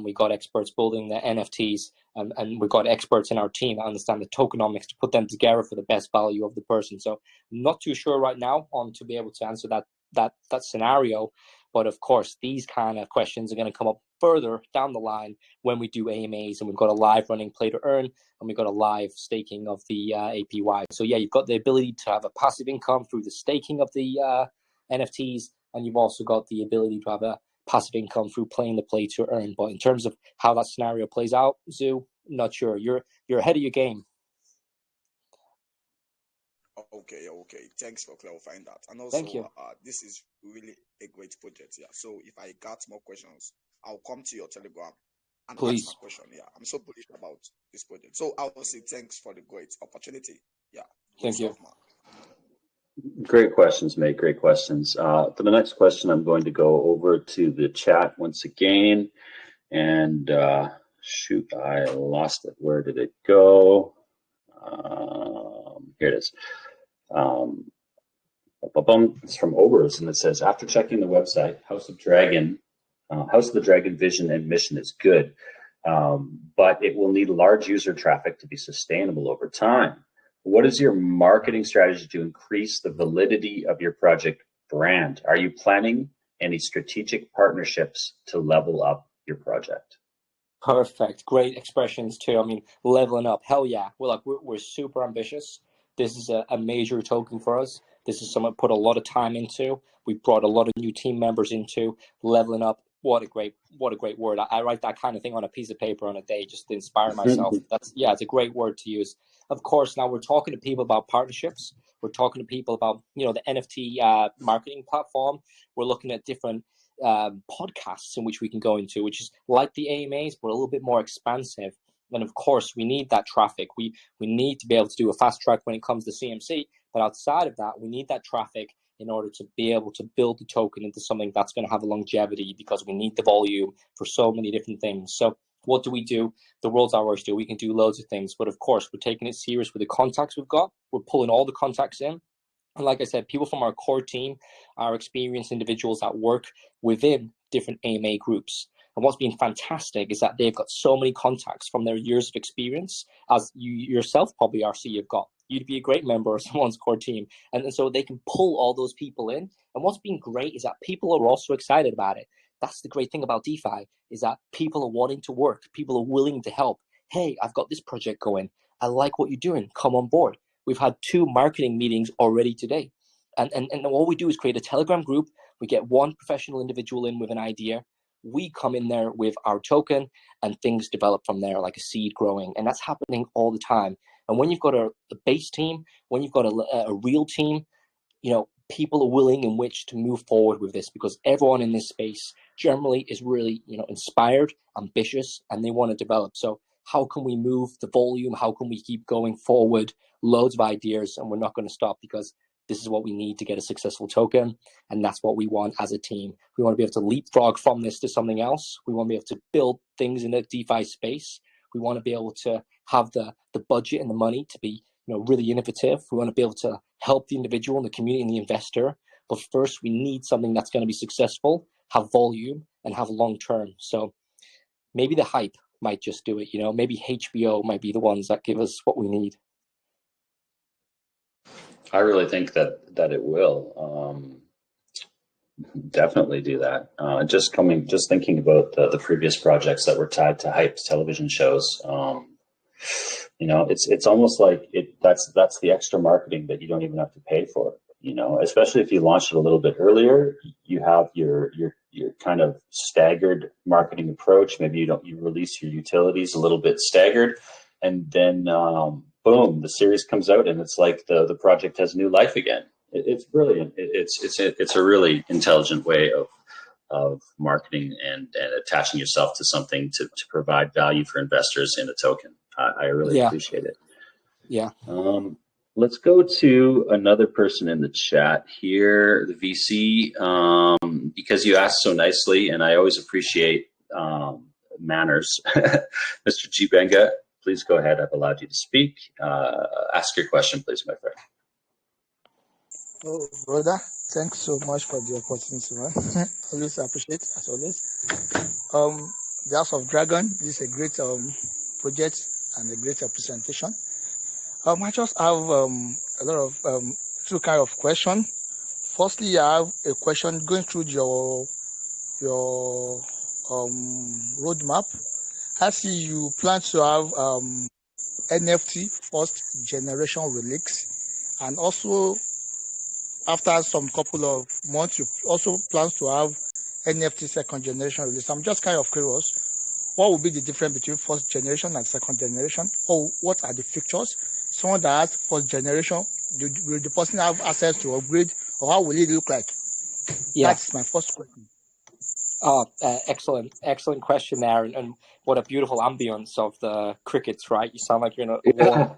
Speaker 2: We've got experts building the NFTs, and we've got experts in our team that understand the tokenomics to put them together for the best value of the person. So I'm not too sure right now on to be able to answer that scenario. But of course, these kind of questions are going to come up further down the line when we do AMAs, and we've got a live running play to earn, and we've got a live staking of the APY. So yeah, you've got the ability to have a passive income through the staking of the NFTs, and you've also got the ability to have a passive income through playing the play to earn. But in terms of how that scenario plays out, Zoo, not sure. You're ahead of your game.
Speaker 3: Okay. Thanks for clarifying that. And
Speaker 2: Thank you.
Speaker 3: also, this is really a great project. Yeah. So if I got more questions, I'll come to your Telegram and ask
Speaker 2: Please.
Speaker 3: my question. Yeah. I'm so bullish about this project. So I will say thanks for the great opportunity. Yeah.
Speaker 2: Thank you.
Speaker 3: Mark.
Speaker 1: Great questions, mate. Great questions. For the next question, I'm going to go over to the chat once again. And shoot, I lost it. Where did it go? Here it is. It's from Obers, and it says, after checking the website, House of the Dragon vision and mission is good, but it will need large user traffic to be sustainable over time. What is your marketing strategy to increase the validity of your project brand? Are you planning any strategic partnerships to level up your project?
Speaker 2: Perfect. Great expressions too. I mean, leveling up. Hell yeah. We're super ambitious. This is a major token for us. This is something I put a lot of time into. We brought a lot of new team members into leveling up. What a great word. I write that kind of thing on a piece of paper on a day just to inspire myself. It's a great word to use. Of course, now we're talking to people about partnerships. We're talking to people about, the NFT marketing platform. We're looking at different podcasts in which we can go into, which is like the AMAs, but a little bit more expansive. And of course, we need that traffic. We need to be able to do a fast track when it comes to CMC. But outside of that, we need that traffic in order to be able to build the token into something that's going to have a longevity, because we need the volume for so many different things. So what do we do? The world's our oyster. We can do loads of things. But of course, we're taking it serious with the contacts we've got. We're pulling all the contacts in. And like I said, people from our core team are experienced individuals that work within different AMA groups. And what's been fantastic is that they've got so many contacts from their years of experience, as you yourself probably, RC, you've got. you'd be a great member of someone's core team. And so they can pull all those people in. And what's been great is that people are also excited about it. That's the great thing about DeFi, is that people are wanting to work. People are willing to help. Hey, I've got this project going. I like what you're doing. Come on board. We've had 2 marketing meetings already today. And all we do is create a Telegram group. We get one professional individual in with an idea. We come in there with our token, and things develop from there like a seed growing. And that's happening all the time. And when you've got a base team, when you've got a real team, people are willing in which to move forward with this, because everyone in this space generally is really, inspired, ambitious, and they want to develop. So how can we move the volume? How can we keep going forward? Loads of ideas, and we're not going to stop, because this is what we need to get a successful token. And that's what we want as a team. We want to be able to leapfrog from this to something else. We want to be able to build things in the DeFi space. We want to be able to have the budget and the money to be, really innovative. We want to be able to help the individual and the community and the investor. But first, we need something that's going to be successful, have volume, and have long term. So maybe the hype might just do it. Maybe HBO might be the ones that give us what we need.
Speaker 1: I really think that it will definitely do that. Just thinking about the previous projects that were tied to hyped television shows. It's almost like that's the extra marketing that you don't even have to pay for. Especially if you launch it a little bit earlier, you have your kind of staggered marketing approach. Maybe you release your utilities a little bit staggered, and then boom, the series comes out, and it's like the project has new life again. It's brilliant. It's a really intelligent way of marketing and attaching yourself to something to provide value for investors in a token. I really appreciate it.
Speaker 2: Yeah.
Speaker 1: Let's go to another person in the chat here, the VC, because you asked so nicely, and I always appreciate manners. Mr. G. Benga, please go ahead. I've allowed you to speak. Ask your question, please, my friend.
Speaker 4: Oh, brother, thanks so much for the opportunity, man. Always appreciate, as always. The House of Dragon, this is a great project and a great presentation. I just have a lot of 2 kind of question. Firstly, I have a question going through your roadmap. I see you plan to have NFT first generation relics, and also after some couple of months, you also plan to have NFT second generation release. I'm just kind of curious, what will be the difference between first generation and second generation? Or what are the features? Someone that has first generation, will the person have access to upgrade, or how will it look like?
Speaker 2: Yeah.
Speaker 4: That's my first question.
Speaker 2: Excellent question there, and what a beautiful ambience of the crickets, right? You sound like you're in a warm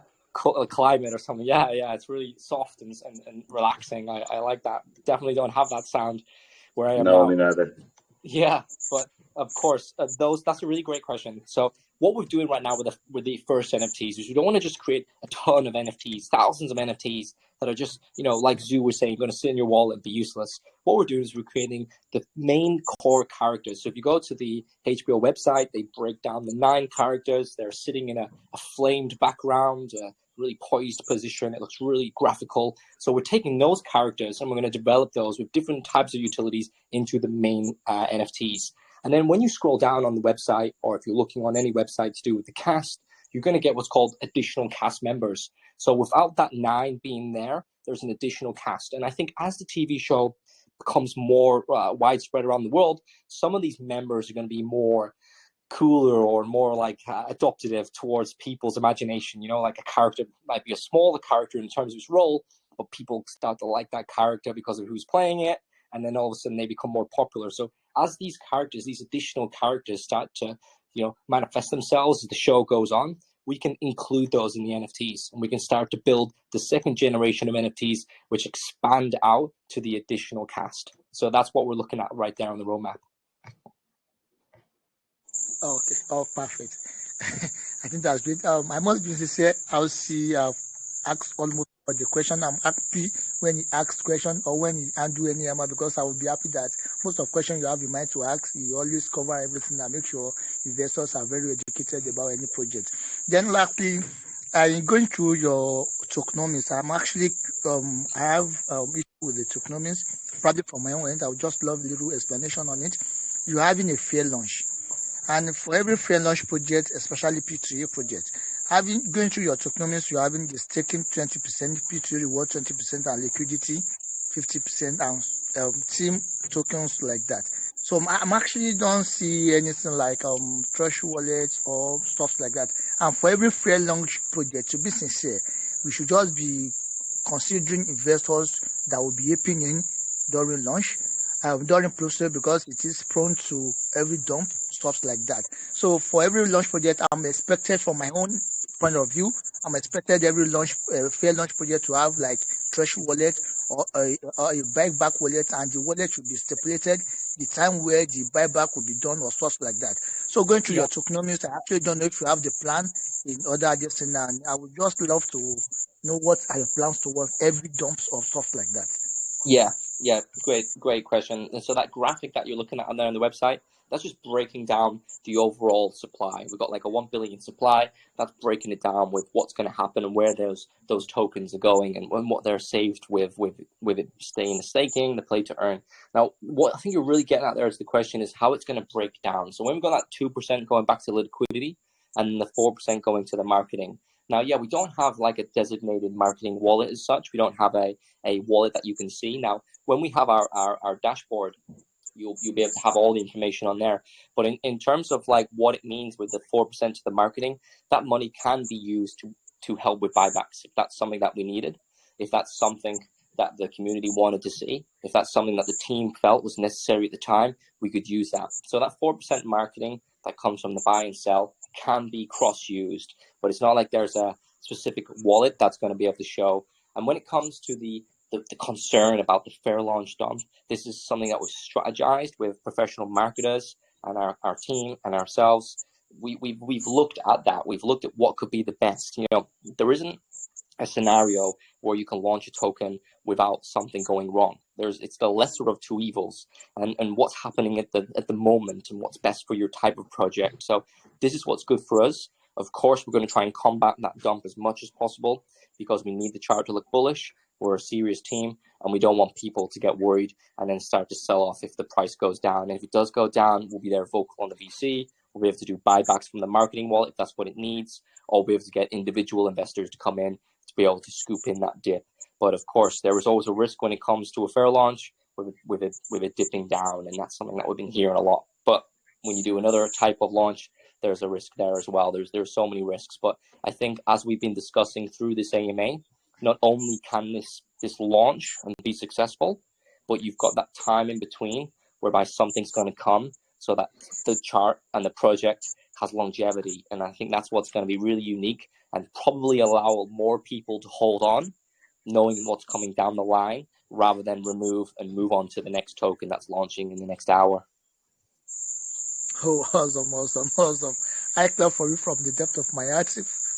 Speaker 2: climate or something. Yeah, it's really soft and relaxing. I like that. Definitely don't have that sound where I am now.
Speaker 1: No, me neither.
Speaker 2: Yeah, but of course, that's a really great question. So what we're doing right now with the first NFTs is we don't want to just create a ton of NFTs, thousands of NFTs that are just, like Zoo was saying, going to sit in your wallet and be useless. What we're doing is we're creating the main core characters. So if you go to the HBO website, they break down the 9 characters. They're sitting in a flamed background, a really poised position. It looks really graphical. So we're taking those characters and we're going to develop those with different types of utilities into the main NFTs. And then when you scroll down on the website, or if you're looking on any website to do with the cast, you're going to get what's called additional cast members. So without that 9 being there, there's an additional cast. And I think as the TV show becomes more widespread around the world, some of these members are going to be more cooler or more like adoptive towards people's imagination. Like a character might be a smaller character in terms of his role, but people start to like that character because of who's playing it. And then all of a sudden they become more popular. So as these characters, these additional characters start to, manifest themselves as the show goes on, we can include those in the NFTs, and we can start to build the second generation of NFTs, which expand out to the additional cast. So that's what we're looking at right there on the roadmap.
Speaker 4: Okay. Oh, perfect. I think that's great. I must be sincere. I'll see. Ask almost all the question. I'm happy when you ask question or when you undo any amount, because I will be happy that most of questions you have in mind to ask, you always cover everything and make sure investors are very educated about any project. Then lastly, Going through your tokenomics, I have issue with the tokenomics, probably from my own end. I would just love a little explanation on it. You're having a fair launch, and for every fair launch project, especially P2A project, going through your tokenomics, you're having the staking 20%, P2A reward 20%, and liquidity 50%, and team tokens like that. So I'm actually don't see anything like Treasury wallet or stuff like that. And for every fair launch project, to be sincere, we should just be considering investors that will be aping in during launch, during process, because it is prone to every dump, stuff like that. So for every launch project, I'm expected from my own point of view, I'm expected every launch fair launch project to have like Treasury wallet or a buyback wallet, and the wallet should be stipulated the time where the buyback will be done or stuff like that. So going through your tokenomics, I actually don't know if you have the plan in other adjacent, and I would just love to know what are your plans towards every dumps or stuff like that.
Speaker 2: Yeah, great question. And so that graphic that you're looking at on there on the website, that's just breaking down the overall supply. We've got like a 1 billion supply. That's breaking it down with what's going to happen and where those tokens are going and what they're saved with it staying the staking, the play to earn. Now, what I think you're really getting at there is the question is how it's going to break down. So when we've got that 2% going back to liquidity and the 4% going to the marketing. Now, yeah, we don't have like a designated marketing wallet as such. We don't have a wallet that you can see. Now, when we have our dashboard, you'll be able to have all the information on there. But in terms of like what it means with the 4% to the marketing, that money can be used to help with buybacks if that's something that we needed, if that's something that the community wanted to see, if that's something that the team felt was necessary at the time, we could use that. So that 4% marketing that comes from the buy and sell can be cross-used, but it's not like there's a specific wallet that's going to be able to show. And when it comes to the concern about the fair launch dump, this is something that was strategized with professional marketers and our team and ourselves. We've looked at that. We've looked at what could be the best. You know, there isn't a scenario where you can launch a token without something going wrong. It's the lesser of two evils, and what's happening at the moment and what's best for your type of project. So this is what's good for us. Of course, we're going to try and combat that dump as much as possible because we need the chart to look bullish. We're a serious team, and we don't want people to get worried and then start to sell off if the price goes down. And if it does go down, we'll be there vocal on the VC. We'll be able to do buybacks from the marketing wallet if that's what it needs, or we'll be able to get individual investors to come in to be able to scoop in that dip. But of course, there is always a risk when it comes to a fair launch with it dipping down, and that's something that we've been hearing a lot. But when you do another type of launch, there's a risk there as well. There's so many risks. But I think as we've been discussing through this AMA, not only can this launch and be successful, but you've got that time in between whereby something's going to come so that the chart and the project has longevity. And I think that's what's going to be really unique and probably allow more people to hold on, knowing what's coming down the line, rather than remove and move on to the next token that's launching in the next hour.
Speaker 4: Oh, awesome. I clap for you from the depth of my heart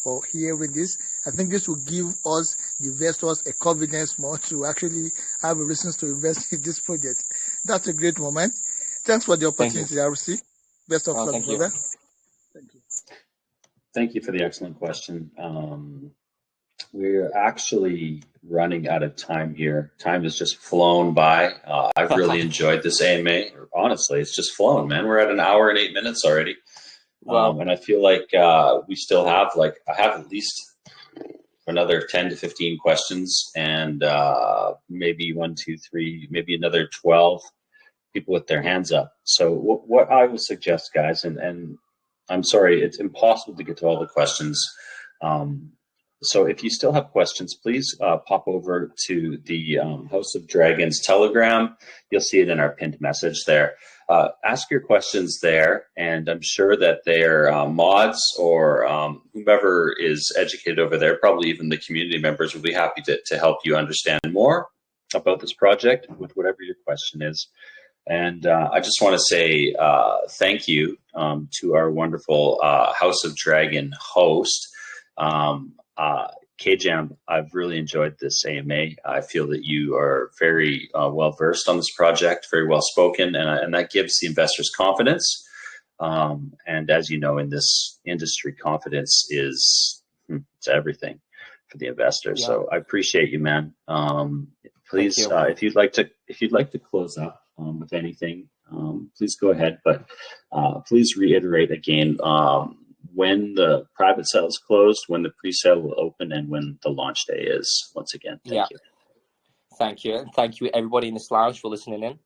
Speaker 4: for hearing this. I think this will give us, the investors, a confidence more to actually have a reason to invest in this project. That's a great moment. Thanks for the opportunity, RC. Best of luck, brother. Thank you.
Speaker 1: Thank you for the excellent question. We're actually running out of time here. Time has just flown by. I've really enjoyed this AMA. Honestly, it's just flown, man. We're at an hour and 8 minutes already. Wow. And I feel like we still have, I have at least another 10 to 15 questions, and maybe 1, 2, 3, maybe another 12 people with their hands up. So what I would suggest, guys, and I'm sorry, it's impossible to get to all the questions. So if you still have questions, please pop over to the House of Dragons Telegram. You'll see it in our pinned message there. Ask your questions there, and I'm sure that their mods or whomever is educated over there, probably even the community members, will be happy to help you understand more about this project with whatever your question is. And I just want to say thank you to our wonderful House of Dragon host. KJAM, I've really enjoyed this AMA. I feel that you are very well versed on this project, very well spoken, and that gives the investors confidence. And as you know, in this industry, confidence is it's everything for the investor.
Speaker 2: Yeah.
Speaker 1: So I appreciate you, man. Please,
Speaker 2: Thank you.
Speaker 1: if you'd like to close up with anything, please go ahead. But please reiterate again when the private sale is closed, when the pre-sale will open, and when the launch day is. Once again, thank you.
Speaker 2: Thank you. And thank you, everybody in this lounge, for listening in.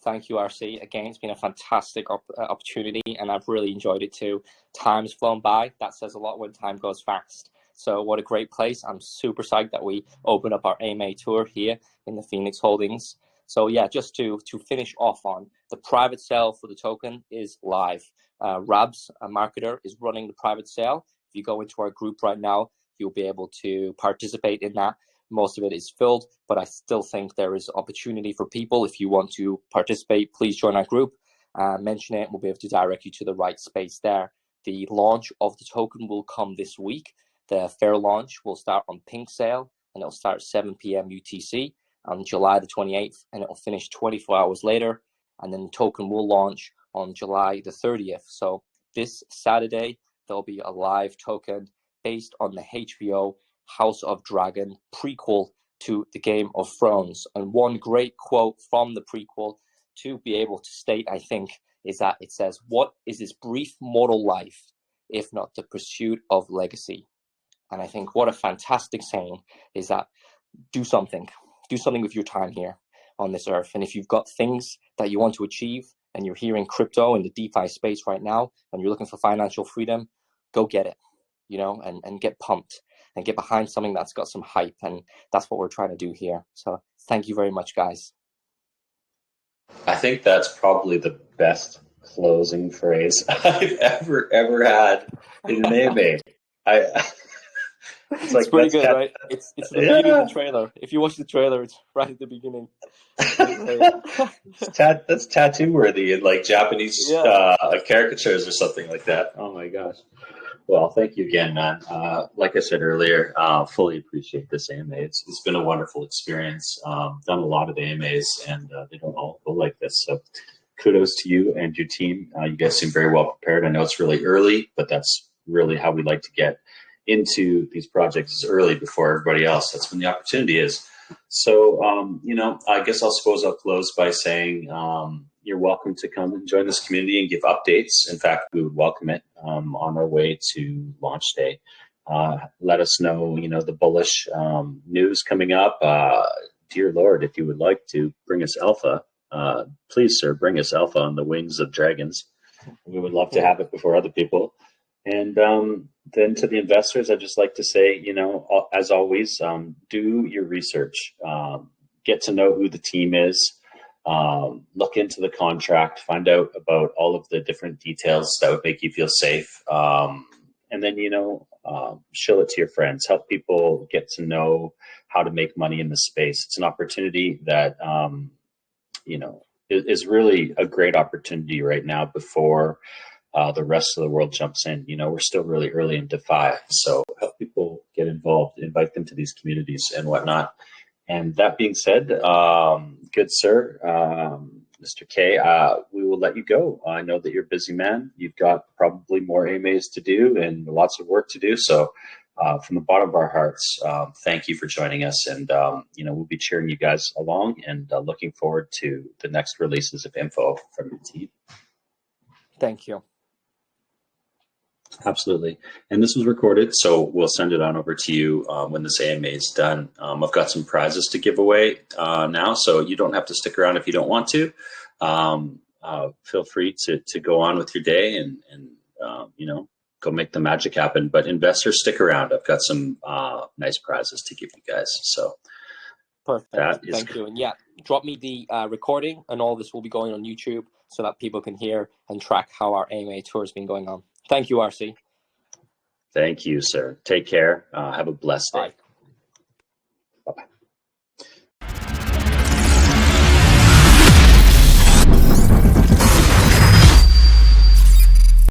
Speaker 2: Thank you, RC. Again, it's been a fantastic opportunity, and I've really enjoyed it too. Time's flown by. That says a lot when time goes fast. So what a great place. I'm super psyched that we opened up our AMA tour here in the Phoenix Holdings. So yeah, just to finish off on, the private sale for the token is live. Rabs, a marketer, is running the private sale. If you go into our group right now, you'll be able to participate in that. Most of it is filled, but I still think there is opportunity for people. If you want to participate, please join our group. Mention it, and we'll be able to direct you to the right space there. The launch of the token will come this week. The fair launch will start on Pink Sale, and it'll start 7 p.m. UTC on July the 28th, and it'll finish 24 hours later. And then the token will launch on July the 30th. So this Saturday, there'll be a live token based on the HBO House of Dragon prequel to the Game of Thrones. And one great quote from the prequel to be able to state, I think, is that it says, "What is this brief mortal life, if not the pursuit of legacy?" And I think what a fantastic saying is that do something with your time here on this earth. And if you've got things that you want to achieve and you're here in crypto in the DeFi space right now, and you're looking for financial freedom, go get it, and get pumped and get behind something that's got some hype. And that's what we're trying to do here. So thank you very much, guys.
Speaker 1: I think that's probably the best closing phrase I've ever had in an AMA.
Speaker 2: It's pretty good, right? It's the beginning of the trailer. If you watch the trailer, it's right at the beginning.
Speaker 1: That's tattoo worthy in like Japanese caricatures or something like that. Oh my gosh. Well, thank you again, man. Like I said earlier, fully appreciate this AMA. It's been a wonderful experience. Done a lot of AMAs, and they don't all go like this. So kudos to you and your team. You guys seem very well prepared. I know it's really early, but that's really how we like to get into these projects early before everybody else. That's when the opportunity is. So, I guess I'll close by saying you're welcome to come and join this community and give updates. In fact, we would welcome it on our way to launch day. Let us know, the bullish news coming up. Dear Lord, if you would like to bring us alpha, please, sir, bring us alpha on the wings of dragons. We would love to have it before other people. And then to the investors, I'd just like to say, as always, do your research, get to know who the team is, look into the contract, find out about all of the different details that would make you feel safe. And then, show it to your friends, help people get to know how to make money in the space. It's an opportunity that, is really a great opportunity right now before the rest of the world jumps in. We're still really early in DeFi, so help people get involved, invite them to these communities and whatnot. And that being said, good sir, Mr. K, we will let you go. I know that you're a busy man. You've got probably more AMAs to do and lots of work to do. So from the bottom of our hearts, thank you for joining us. And, we'll be cheering you guys along and looking forward to the next releases of info from your team.
Speaker 2: Thank you.
Speaker 1: Absolutely. And this was recorded, so we'll send it on over to you when this AMA is done. I've got some prizes to give away now, so you don't have to stick around if you don't want to. Feel free to go on with your day and go make the magic happen. But investors, stick around. I've got some nice prizes to give you guys. So
Speaker 2: perfect. Thank you. And yeah, drop me the recording, and all this will be going on YouTube so that people can hear and track how our AMA tour has been going on. Thank you, RC.
Speaker 1: Thank you, sir. Take care. Have a blessed day.
Speaker 2: Bye.